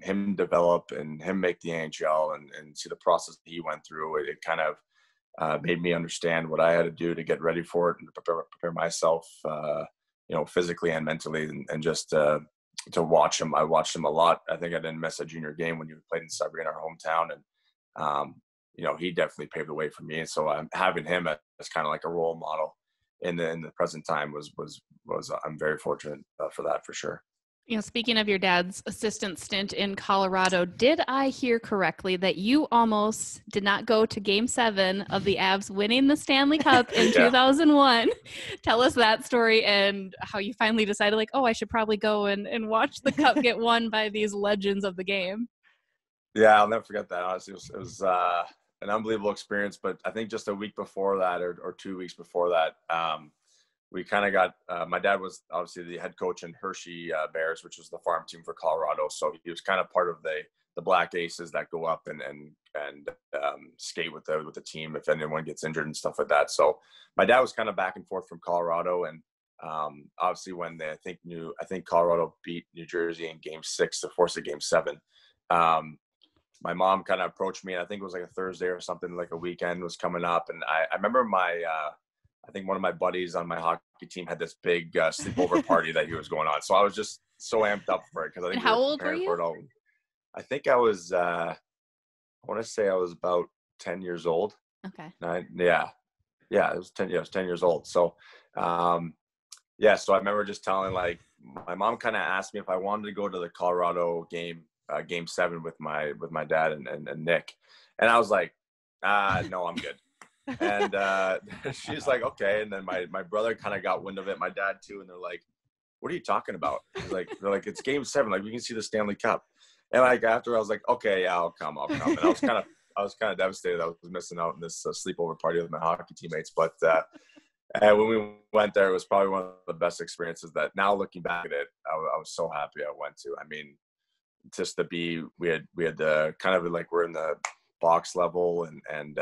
him develop and him make the NHL and see the process that he went through, it kind of made me understand what I had to do to get ready for it and to prepare myself, physically and mentally, and just to watch him. I watched him a lot. I think I didn't miss a junior game when you played in Sudbury in our hometown, and he definitely paved the way for me. And so having him as kind of like a role model in the present time was I'm very fortunate for that, for sure. Speaking of your dad's assistant stint in Colorado, did I hear correctly that you almost did not go to Game 7 of the Avs winning the Stanley Cup in 2001? Tell us that story and how you finally decided, I should probably go and watch the Cup get won by these legends of the game. Yeah, I'll never forget that. Honestly, it was an unbelievable experience. But I think just a week before that, or 2 weeks before that, we kind of got my dad was obviously the head coach in Hershey Bears, which was the farm team for Colorado. So he was kind of part of the Black Aces that go up and skate with the team if anyone gets injured and stuff like that. So my dad was kind of back and forth from Colorado, and obviously when I think Colorado beat New Jersey in Game 6 to force a Game 7. My mom kind of approached me, and I think it was like a Thursday or something, like a weekend was coming up. And I remember I think one of my buddies on my hockey team had this big sleepover party that he was going on. So I was just so amped up for it. Cause I think how old were you? I think I was, I want to say I was about 10 years old. Okay. Yeah, it was 10 years old. So, so I remember just telling, my mom kind of asked me if I wanted to go to the Colorado game, Game 7 with my dad and Nick. And I was like, no, I'm good. And she's like, okay. And then my brother kind of got wind of it, my dad too, and they're like, what are you talking about? They're like, it's Game 7, we can see the Stanley Cup. And after I was like, okay, yeah, I'll come. And I was kind of devastated I was missing out on this sleepover party with my hockey teammates. But when we went there, it was probably one of the best experiences that, now looking back at it, I was so happy I went to. Just to be, we had the kind of we're in the box level, and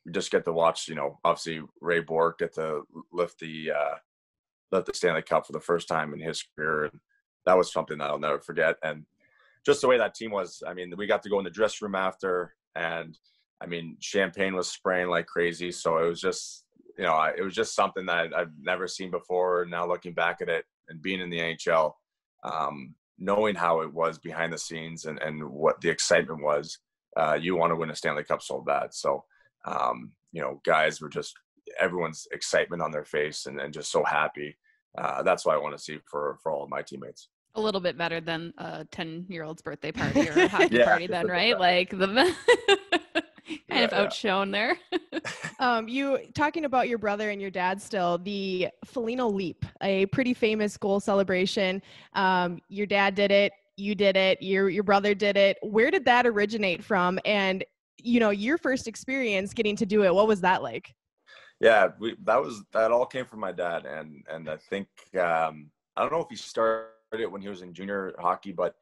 we just get to watch, obviously Ray Bourque get to lift the Stanley Cup for the first time in his career. And that was something that I'll never forget. And just the way that team was, we got to go in the dressing room after, and champagne was spraying like crazy. So it was just, it was just something that I've never seen before. Now looking back at it and being in the NHL, knowing how it was behind the scenes and what the excitement was, you want to win a Stanley Cup so bad. So, guys were just, everyone's excitement on their face and just so happy. That's what I want to see for all of my teammates. A little bit better than a 10-year-old's birthday party or a hockey party then, right? Like the kind of outshone there. You talking about your brother and your dad still, the Felina Leap, a pretty famous goal celebration. Your dad did it, you did it, your brother did it. Where did that originate from? And, your first experience getting to do it, what was that like? Yeah, that all came from my dad. And I think, I don't know if he started it when he was in junior hockey, but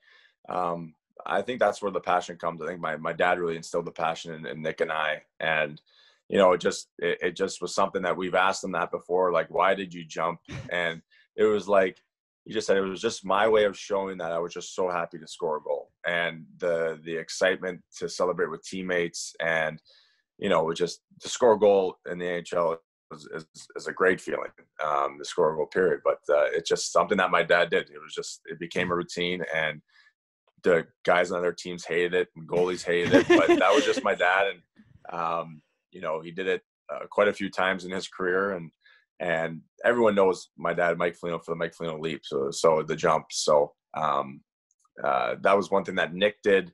I think that's where the passion comes. I think my dad really instilled the passion in Nick and I, and it just was something that we've asked him that before, like, why did you jump? And it was like he just said it was just my way of showing that I was just so happy to score a goal, and the excitement to celebrate with teammates, and just to score a goal in the NHL is a great feeling, the score goal period. But it's just something that my dad did. It became a routine, and the guys on other teams hated it and goalies hated it. But that was just my dad. And, he did it quite a few times in his career. And everyone knows my dad, Mike Foligno, for the Mike Foligno Leap. So the jump. So that was one thing that Nick did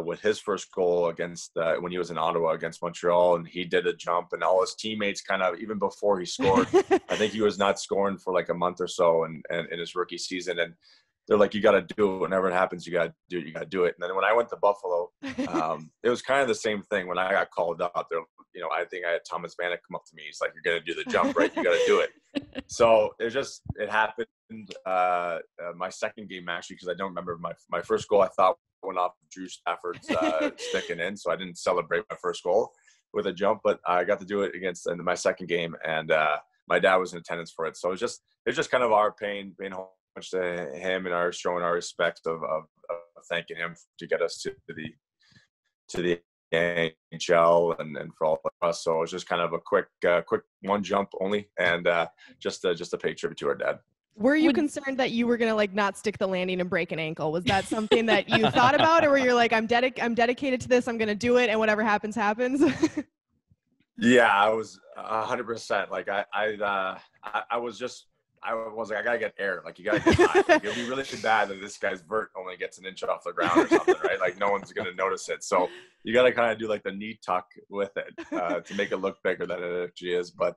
with his first goal against when he was in Ottawa against Montreal, and he did a jump, and all his teammates kind of, even before he scored, I think he was not scoring for like a month or so and in his rookie season, and they're like, you got to do it. Whenever it happens, you got to do it. You got to do it. And then when I went to Buffalo, it was kind of the same thing. When I got called up there, I think I had Thomas Vanek come up to me. He's like, you're going to do the jump, right? You got to do it. So it happened my second game, actually, because I don't remember my first goal. I thought went off Drew Stafford's sticking in, so I didn't celebrate my first goal with a jump, but I got to do it against in my second game, and my dad was in attendance for it. So it's just kind of our paying homage to him, and our showing our respect of thanking him to get us to the NHL and for all of us. So it was just kind of a quick one jump only, and just to pay tribute to our dad. Were you concerned that you were going to not stick the landing and break an ankle? Was that something that you thought about, or were you like, I'm dedicated to this, I'm going to do it, and whatever happens, happens? Yeah, I was 100%. Like I was like, I got to get air. Like, you got to get high. Like, it'd be really bad that this guy's vert only gets an inch off the ground or something, right? Like, no one's going to notice it. So you got to kind of do like the knee tuck with it to make it look bigger than it actually is. But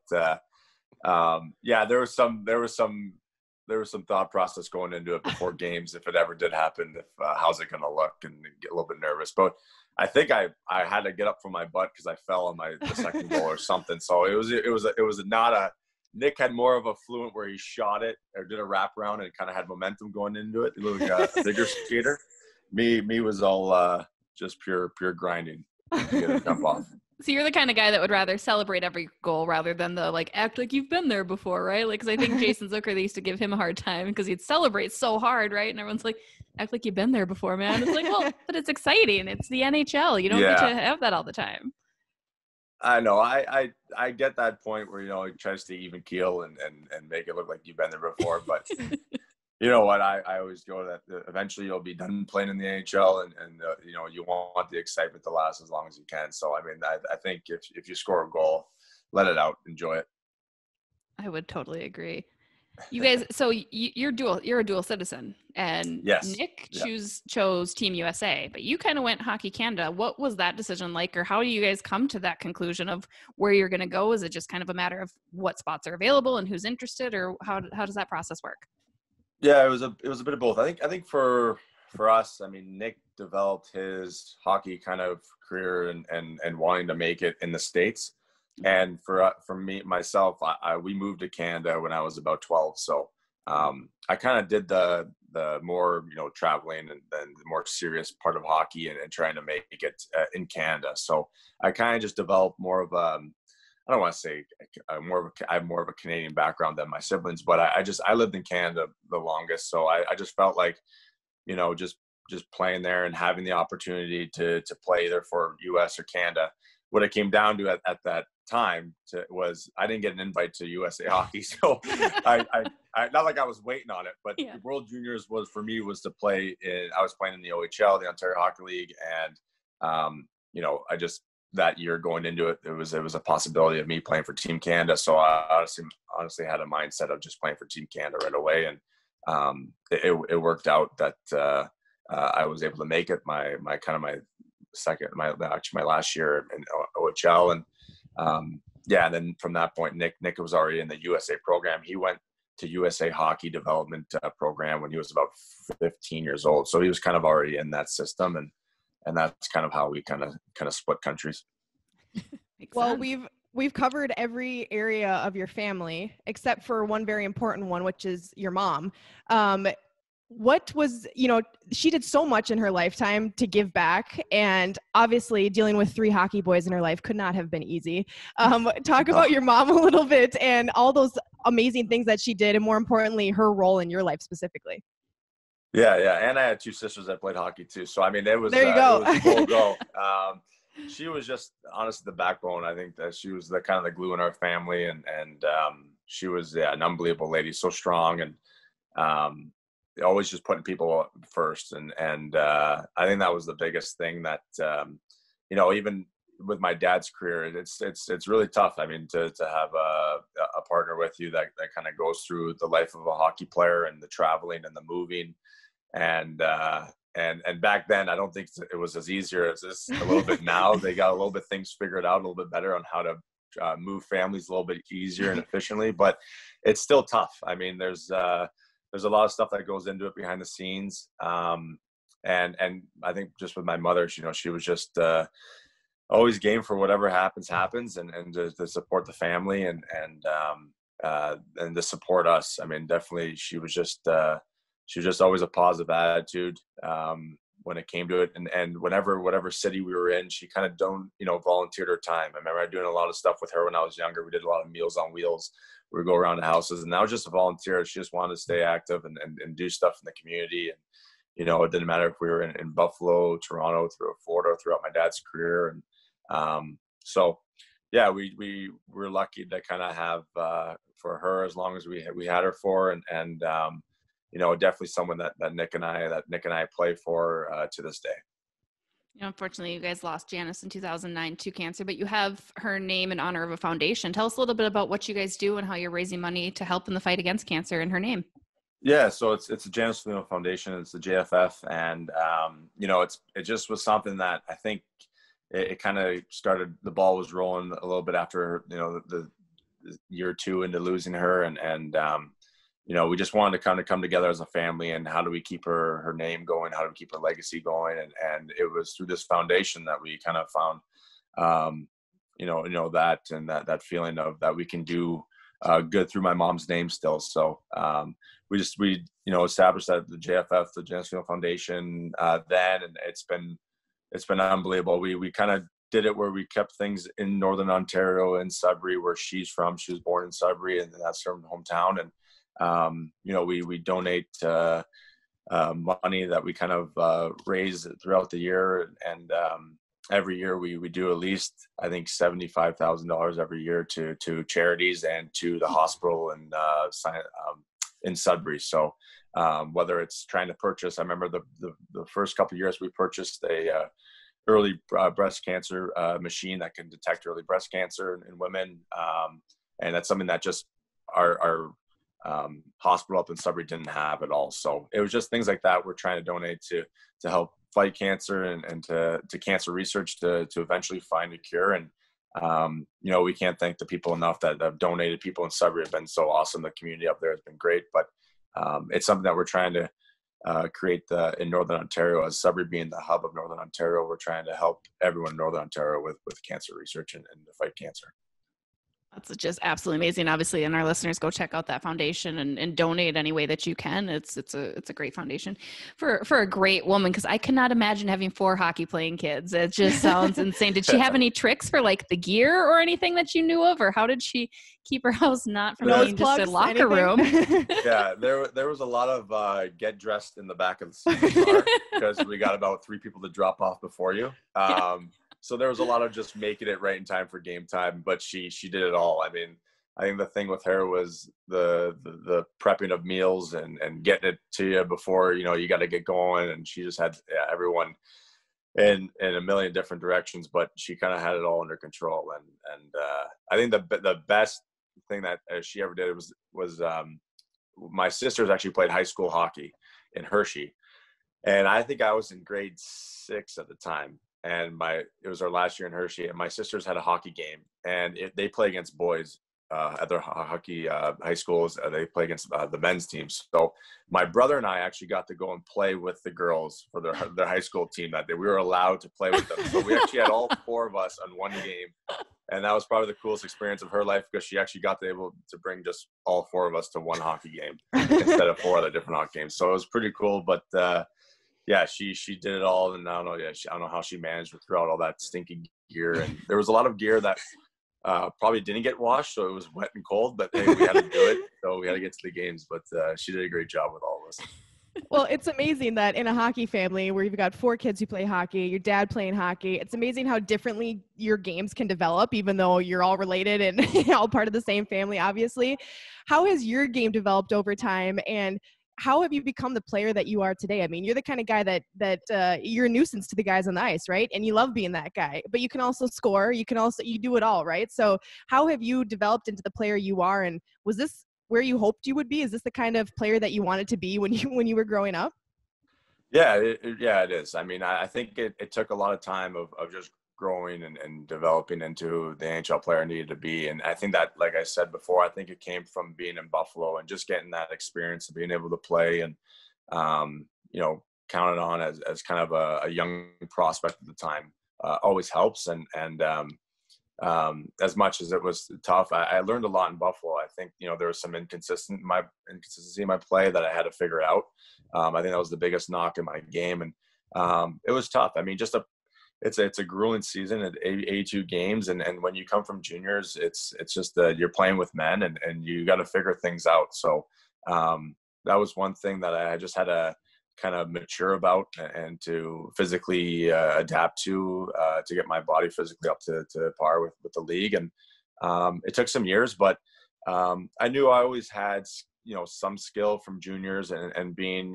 yeah, there was some thought process going into it before games, if it ever did happen, if how's it going to look, and get a little bit nervous. But I think I had to get up from my butt because I fell on the second goal or something. So it was not a, Nick had more of a fluent where he shot it or did a wraparound and kind of had momentum going into it. He looked like a figure skater. Me was all just pure grinding to get a jump off. So you're the kind of guy that would rather celebrate every goal rather than the act like you've been there before, right? Like, because I think Jason Zucker, they used to give him a hard time because he'd celebrate so hard, right? And everyone's like, act like you've been there before, man. It's like, well, but it's exciting. It's the NHL. You don't get to have that all the time. I know. I get that point where, you try to stay even keel and make it look like you've been there before. But you know what? I always go that eventually you'll be done playing in the NHL, and you want the excitement to last as long as you can. So, I mean, I think if you score a goal, let it out, enjoy it. I would totally agree. You guys, so you're a dual citizen, and yes. Nick chose Team USA, but you kind of went Hockey Canada. What was that decision like, or how do you guys come to that conclusion of where you're going to go? Is it just kind of a matter of what spots are available and who's interested, or how does that process work? Yeah, it was a bit of both. I think for us, I mean, Nick developed his hockey kind of career and wanting to make it in the States. And for me, myself, we moved to Canada when I was about 12. So I kind of did the more, traveling and then the more serious part of hockey and trying to make it in Canada. So I kind of just developed more of I don't want to say I have more of a Canadian background than my siblings, but I lived in Canada the longest. So I just felt like, just playing there and having the opportunity to play either for US or Canada. What it came down to at that time was I didn't get an invite to USA Hockey. So I not like I was waiting on it, but the World Juniors was to play I was playing in the OHL, the Ontario Hockey League. And, I just, that year going into it, it was a possibility of me playing for Team Canada. So I honestly had a mindset of just playing for Team Canada right away. And it worked out that I was able to make it my last year in OHL. And and then from that point, Nick was already in the USA program. He went to USA Hockey Development Program when he was about 15 years old. So he was kind of already in that system, and that's kind of how we kind of split countries. Well, we've covered every area of your family except for one very important one, which is your mom. What was, she did so much in her lifetime to give back, and obviously dealing with 3 hockey boys in her life could not have been easy. Talk about your mom a little bit and all those amazing things that she did, and more importantly, her role in your life specifically. Yeah. And I had 2 sisters that played hockey too. So, I mean, it was, there you go. It was full go. She was just honestly the backbone. I think that she was the kind of the glue in our family, and she was an unbelievable lady, so strong, and always just putting people first. And I think that was the biggest thing that, even with my dad's career, it's really tough. I mean, to have a partner with you that kind of goes through the life of a hockey player, and the traveling and the moving. And back then, I don't think it was as easier as this a little bit now. They got a little bit things figured out a little bit better on how to move families a little bit easier and efficiently, but it's still tough. I mean, there's a lot of stuff that goes into it behind the scenes. And I think just with my mother, she was just always game for whatever happens, and to support the family and to support us. I mean, definitely she was just always a positive attitude when it came to it. And whatever city we were in, she kind of volunteered her time. I remember doing a lot of stuff with her when I was younger. We did a lot of Meals on Wheels. We would go around the houses, and I was just a volunteer. She just wanted to stay active and do stuff in the community. And, it didn't matter if we were in Buffalo, Toronto, through Florida, throughout my dad's career. And we were lucky to kind of have for her as long as we had her for, and definitely someone that Nick and I play for to this day. Unfortunately, you guys lost Janice in 2009 to cancer, but you have her name in honor of a foundation. Tell us a little bit about what you guys do and how you're raising money to help in the fight against cancer in her name. Yeah, so it's the Janice Foligno Foundation. It's the JFF, and it just was something that I think it kind of started. The ball was rolling a little bit after the year or two into losing her, and we just wanted to come together as a family, and how do we keep her name going? How do we keep her legacy going? And it was through this foundation that we kind of found, that feeling of that we can do good through my mom's name still. So we established that the JFF, the Janice Foligno Foundation, then, and it's been unbelievable. We kind of did it where we kept things in Northern Ontario, in Sudbury, where she's from. She was born in Sudbury, and that's her hometown. And we donate money that we kind of raise throughout the year, and every year we do at least, I think, $75,000 every year to charities and to the hospital in Sudbury. So whether it's trying to purchase, I remember the first couple of years we purchased a early breast cancer machine that can detect early breast cancer in women, and that's something that just our hospital up in Sudbury didn't have at all. So it was just things like that we're trying to donate to help fight cancer and to cancer research to eventually find a cure. And we can't thank the people enough that have donated. People in Sudbury have been so awesome. The community up there has been great, but it's something that we're trying to create in Northern Ontario. As Sudbury being the hub of Northern Ontario, we're trying to help everyone in Northern Ontario with cancer research and to fight cancer. That's just absolutely amazing. Obviously, and our listeners, go check out that foundation and donate any way that you can. It's a great foundation for a great woman, because I cannot imagine having 4 hockey playing kids. It just sounds insane. Did she have any tricks for like the gear or anything that you knew of, or how did she keep her house not from being just a locker room? Yeah, there was a lot of get dressed in the back of the car because we got about 3 people to drop off before you. So there was a lot of just making it right in time for game time, but she did it all. I mean, I think the thing with her was the prepping of meals and getting it to you before, you got to get going. And she just had everyone in a million different directions, but she kind of had it all under control. And I think the best thing that she ever did was my sisters actually played high school hockey in Hershey. And I think I was in grade 6 at the time. And it was our last year in Hershey, and my sisters had a hockey game, and they play against boys at their hockey high schools. They play against the men's teams. So my brother and I actually got to go and play with the girls for their high school team that day. We were allowed to play with them. So we actually had all 4 of us on one game. And that was probably the coolest experience of her life, because she actually got to able to bring just all 4 of us to one hockey game instead of 4 other different hockey games. So it was pretty cool. But yeah, she did it all, and I don't know. Yeah, I don't know how she managed to throw out all that stinky gear, and there was a lot of gear that probably didn't get washed, so it was wet and cold. But hey, we had to do it, so we had to get to the games. But she did a great job with all of us. Well, it's amazing that in a hockey family where you've got 4 kids who play hockey, your dad playing hockey, it's amazing how differently your games can develop, even though you're all related and all part of the same family, obviously. How has your game developed over time, and how have you become the player that you are today? I mean, you're the kind of guy that you're a nuisance to the guys on the ice, right? And you love being that guy, but you can also score. You do it all, right? So how have you developed into the player you are? And was this where you hoped you would be? Is this the kind of player that you wanted to be when you were growing up? Yeah, it is. I mean, I think it took a lot of time of just growing and developing into the NHL player I needed to be. And I think that, like I said before, I think it came from being in Buffalo and just getting that experience of being able to play and, counted on as kind of a young prospect at the time always helps. And as much as it was tough, I learned a lot in Buffalo. I think, there was some inconsistency in my play that I had to figure out. I think that was the biggest knock in my game. And it was tough. I mean, it's a grueling season at 82 games. And when you come from juniors, it's just you're playing with men and you got to figure things out. So that was one thing that I just had to kind of mature about and to physically adapt to get my body physically up to par with the league. And it took some years, but I knew I always had, some skill from juniors and being,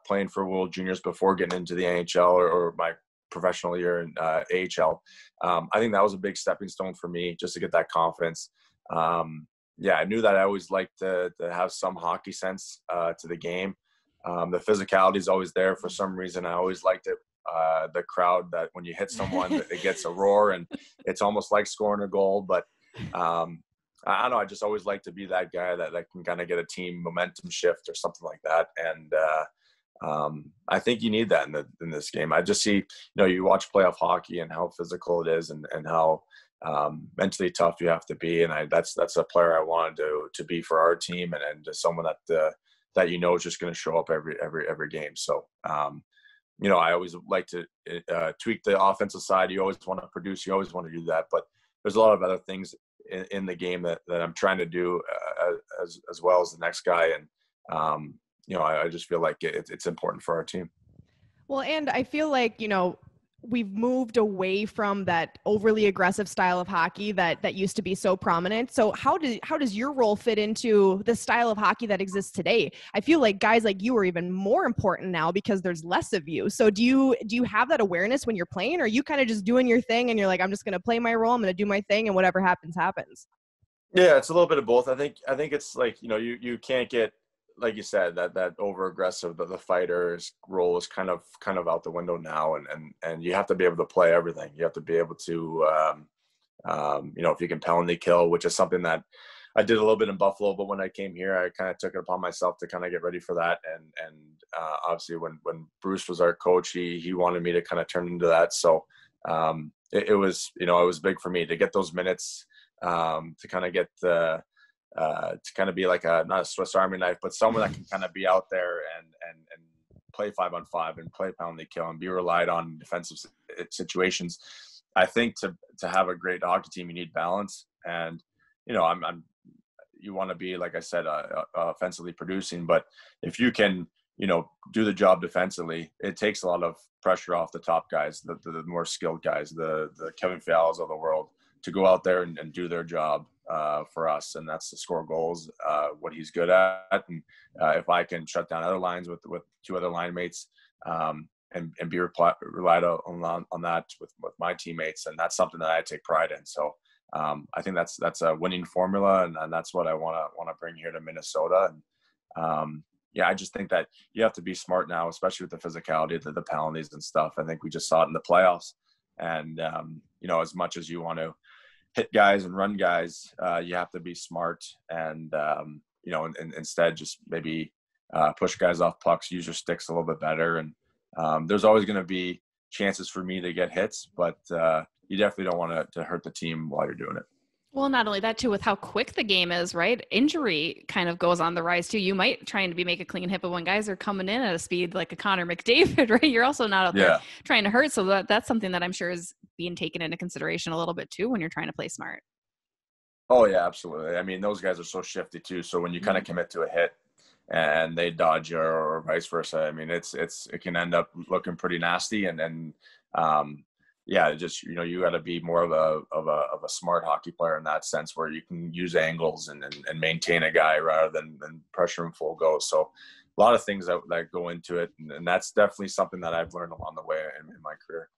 playing for World Juniors before getting into the NHL or my professional year in AHL. I think that was a big stepping stone for me just to get that confidence. I knew that I always liked to have some hockey sense to the game. The physicality is always there for some reason. I always liked it. The crowd, that when you hit someone, it gets a roar and it's almost like scoring a goal. But I don't know. I just always like to be that guy that can kind of get a team momentum shift or something like that. And I think you need that in this game. I just see, you watch playoff hockey and how physical it is and how mentally tough you have to be. And that's a player I wanted to be for our team and just someone that is just going to show up every game. So, I always like to tweak the offensive side. You always want to produce. You always want to do that. But there's a lot of other things in the game that I'm trying to do as well as the next guy. And, I just feel like it's important for our team. Well, and I feel like, we've moved away from that overly aggressive style of hockey that used to be so prominent. So how does your role fit into the style of hockey that exists today? I feel like guys like you are even more important now because there's less of you. So do you have that awareness when you're playing, or are you kind of just doing your thing and you're like, I'm just going to play my role, I'm going to do my thing, and whatever happens, happens? Yeah, it's a little bit of both. I think it's like, you can't get, like you said, that over aggressive, the fighter's role is kind of out the window now. And you have to be able to play everything. You have to be able to, if you can penalty kill, which is something that I did a little bit in Buffalo, but when I came here, I kind of took it upon myself to kind of get ready for that. And obviously when Bruce was our coach, he wanted me to kind of turn into that. So it was big for me to get those minutes, to kind of get to kind of be like not a Swiss Army knife, but someone that can kind of be out there and play 5-on-5 and play penalty kill and be relied on in defensive situations. I think to have a great hockey team, you need balance. And, you want to be, like I said, offensively producing, but if you can do the job defensively, it takes a lot of pressure off the top guys, the more skilled guys, the Kevin Fialas of the world, to go out there and do their job for us, and that's to score goals, what he's good at. And if I can shut down other lines with 2 other line mates, and be relied on that with my teammates, and that's something that I take pride in. So I think that's a winning formula, and that's what I want to bring here to Minnesota. And I just think that you have to be smart now, especially with the physicality, the penalties and stuff. I think we just saw it in the playoffs. And, as much as you want to hit guys and run guys, you have to be smart and, and instead just maybe push guys off pucks, use your sticks a little bit better. And there's always going to be chances for me to get hits, but you definitely don't want to hurt the team while you're doing it. Well, not only that too, with how quick the game is, right? Injury kind of goes on the rise too. You might try to make a clean hit, but when guys are coming in at a speed like a Connor McDavid, right? You're also not out there trying to hurt. So that's something that I'm sure is being taken into consideration a little bit too when you're trying to play smart. Oh yeah, absolutely. I mean, those guys are so shifty too. So when you kind of commit to a hit and they dodge you or vice versa, I mean, it can end up looking pretty nasty. Just, you got to be more of a smart hockey player in that sense, where you can use angles and maintain a guy rather than pressure him full go. So a lot of things that go into it. And that's definitely something that I've learned along the way in my career.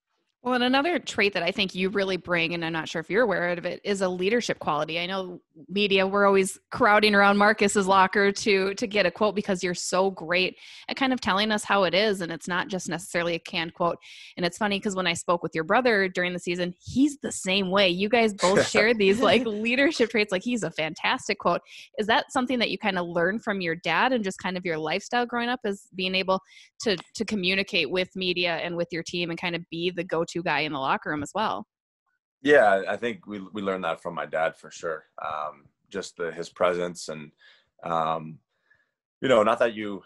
Well, and another trait that I think you really bring, and I'm not sure if you're aware of it, is a leadership quality. I know media, we're always crowding around Marcus's locker to get a quote because you're so great at kind of telling us how it is. And it's not just necessarily a canned quote. And it's funny because when I spoke with your brother during the season, he's the same way. You guys both shared these like leadership traits. Like, he's a fantastic quote. Is that something that you kind of learned from your dad and just kind of your lifestyle growing up, is being able to communicate with media and with your team and kind of be the go-to guy in the locker room as well? Yeah, I think we learned that from my dad for sure. Just his presence, and not that you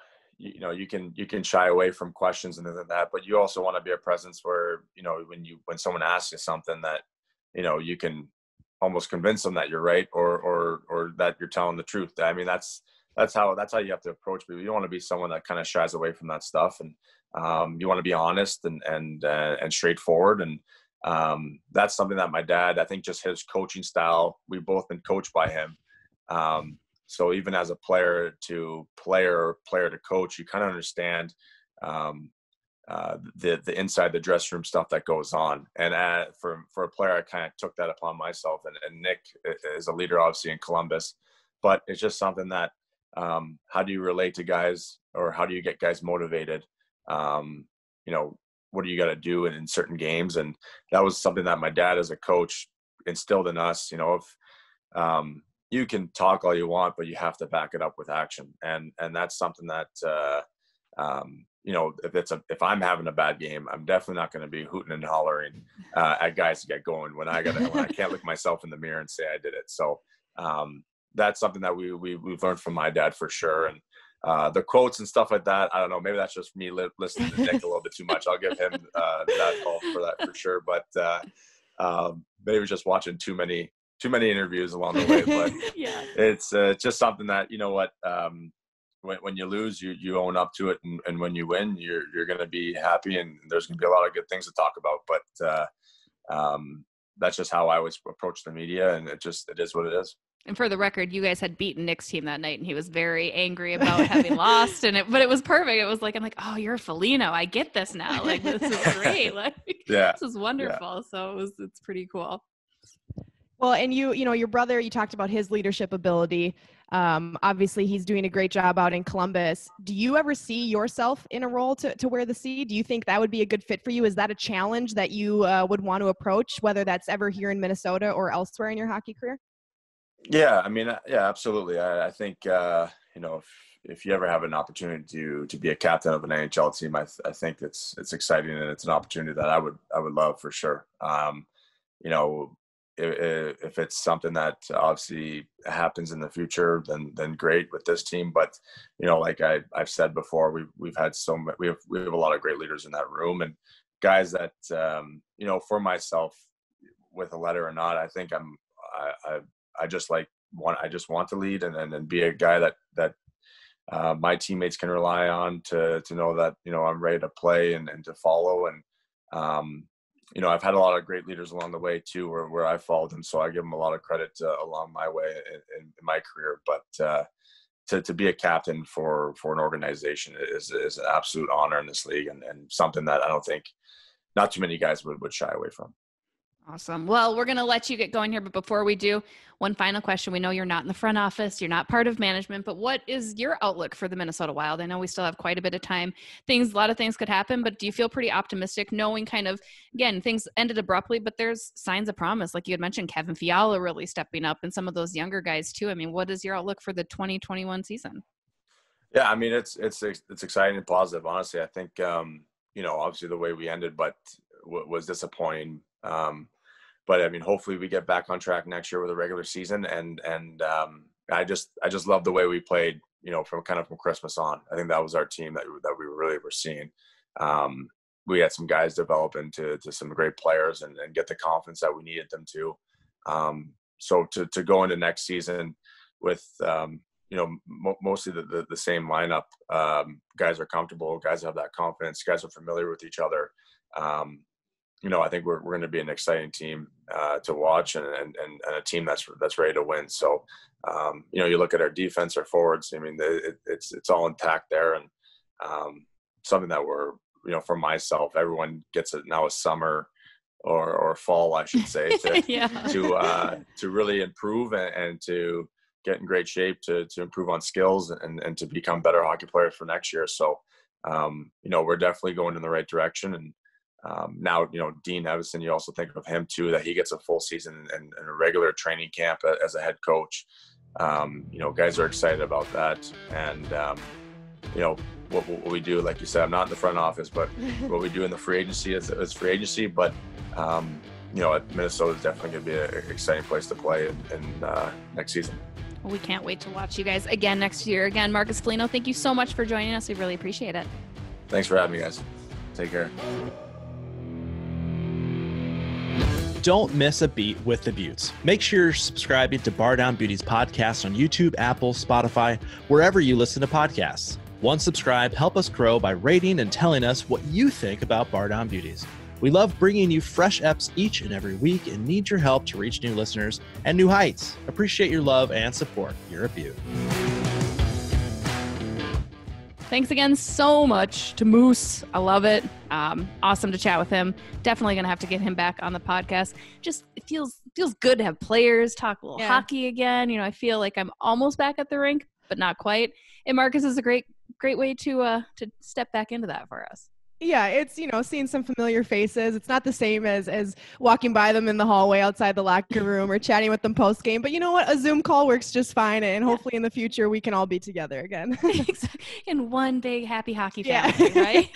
can shy away from questions and things like that, but you also want to be a presence where when someone asks you something that you can almost convince them that you're right or that you're telling the truth. I mean, that's how you have to approach people. You don't want to be someone that kind of shies away from that stuff, and you want to be honest and straightforward. And that's something that my dad, I think just his coaching style, we've both been coached by him. So even as a player to coach, you kind of understand the inside the dressing room stuff that goes on. And for a player, I kind of took that upon myself. And Nick is a leader, obviously, in Columbus, but it's just something that how do you relate to guys, or how do you get guys motivated? What do you got to do in certain games? And that was something that my dad as a coach instilled in us. If you can talk all you want, but you have to back it up with action. And that's something that, if I'm having a bad game, I'm definitely not going to be hooting and hollering at guys to get going when I can't look myself in the mirror and say I did it. So that's something that we've learned from my dad for sure. And the quotes and stuff like that, I don't know, maybe that's just me listening to Nick a little bit too much. I'll give him that call for that for sure. But maybe just watching too many interviews along the way. But yeah, it's just something that, when you lose, you own up to it, and when you win, you're going to be happy, and there's going to be a lot of good things to talk about. But that's just how I always approach the media, and it is what it is. And for the record, you guys had beaten Nick's team that night, and he was very angry about having lost. But it was perfect. It was like, I'm like, oh, you're a Foligno. I get this now. Like, this is great. Like, yeah, this is wonderful. Yeah. So it's pretty cool. Well, and your brother, you talked about his leadership ability. Obviously, he's doing a great job out in Columbus. Do you ever see yourself in a role to wear the C? Do you think that would be a good fit for you? Is that a challenge that you would want to approach, whether that's ever here in Minnesota or elsewhere in your hockey career? Yeah, I mean, yeah, absolutely. I think, if you ever have an opportunity to be a captain of an NHL team, I think it's exciting, and it's an opportunity that I would love for sure. If it's something that obviously happens in the future, then great with this team. But, like I've said before, we've had we have a lot of great leaders in that room, and guys that, for myself, with a letter or not, I think I just want to lead and be a guy that my teammates can rely on to know that, I'm ready to play and to follow. And, I've had a lot of great leaders along the way too, where I followed them. So I give them a lot of credit along my way in my career. But to be a captain for an organization is an absolute honor in this league, and something that I don't think not too many guys would shy away from. Awesome. Well, we're going to let you get going here, but before we do, one final question. We know you're not in the front office, you're not part of management, but what is your outlook for the Minnesota Wild? I know we still have quite a bit of time. A lot of things could happen, but do you feel pretty optimistic knowing kind of, again, things ended abruptly, but there's signs of promise. Like you had mentioned, Kevin Fiala really stepping up and some of those younger guys too. I mean, what is your outlook for the 2021 season? Yeah, I mean, it's exciting and positive. Honestly, I think, obviously the way we ended, but was disappointing. But I mean, hopefully we get back on track next year with a regular season. And I just love the way we played, from Christmas on. I think that was our team that we really were seeing. We had some guys develop into some great players and get the confidence that we needed them to. So to go into next season with, mostly the same lineup, guys are comfortable, guys have that confidence, guys are familiar with each other. I think we're going to be an exciting team to watch and a team that's ready to win. So, you look at our defense, our forwards. I mean, it's all intact there, and something that we're, for myself, everyone gets it now. A summer or fall, I should say, to really improve and to get in great shape to improve on skills and to become better hockey players for next year. So, we're definitely going in the right direction. And now, Dean Evison, you also think of him too, that he gets a full season and a regular training camp as a head coach. Guys are excited about that. And, what we do, like you said, I'm not in the front office, but what we do in the free agency is free agency. But, Minnesota is definitely going to be an exciting place to play in next season. Well, we can't wait to watch you guys again next year. Again, Marcus Foligno, thank you so much for joining us. We really appreciate it. Thanks for having me, guys. Take care. Don't miss a beat with the Beauts. Make sure you're subscribing to Bardown Beauties podcast on YouTube, Apple, Spotify, wherever you listen to podcasts. Once subscribed, help us grow by rating and telling us what you think about Bardown Beauties. We love bringing you fresh eps each and every week and need your help to reach new listeners and new heights. Appreciate your love and support. You're a Beaut. Thanks again so much to Moose. I love it. Awesome to chat with him. Definitely going to have to get him back on the podcast. Just it feels good to have players talk a little hockey again. I feel like I'm almost back at the rink, but not quite. And Marcus is a great way to step back into that for us. Yeah, it's, seeing some familiar faces. It's not the same as walking by them in the hallway outside the locker room or chatting with them post game. But you know what? A Zoom call works just fine. And hopefully in the future, we can all be together again. In one big happy hockey family, right?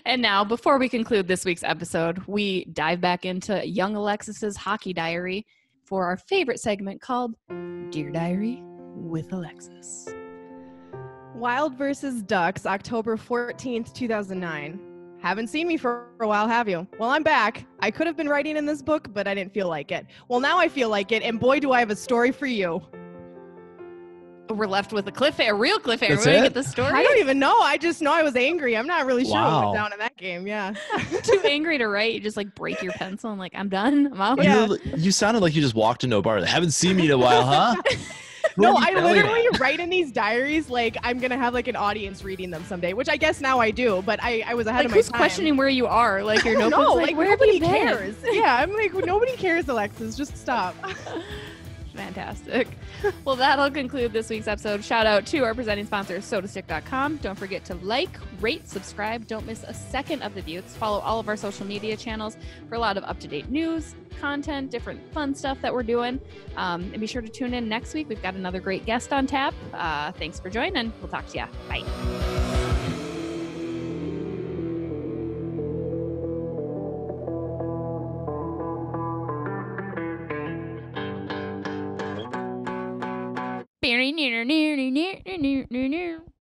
And now, before we conclude this week's episode, we dive back into young Alexis's hockey diary for our favorite segment called Dear Diary with Alexis. Wild versus Ducks, October 14th, 2009. Haven't seen me for a while, have you? Well, I'm back. I could have been writing in this book, but I didn't feel like it. Well, now I feel like it, and boy, do I have a story for you. We're left with a real cliffhanger. We're going to get the story. I don't even know. I just know I was angry. I'm not really sure what went down in that game. Yeah. Too angry to write. You just break your pencil and I'm done. I'm out. Yeah. You sounded like you just walked into a bar. They haven't seen me in a while, huh? No, I literally write in these diaries I'm going to have an audience reading them someday, which I guess now I do, but I was ahead of my time. Who's questioning where you are? Your notebook's no, where nobody cares. Yeah, I'm nobody cares, Alexis. Just stop. Fantastic. Well, that'll conclude this week's episode. Shout out to our presenting sponsor, sodastick.com. Don't forget to rate, subscribe. Don't miss a second of the Beauts. Follow all of our social media channels for a lot of up-to-date news, content, different fun stuff that we're doing. And be sure to tune in next week. We've got another great guest on tap. Thanks for joining. We'll talk to you. Bye.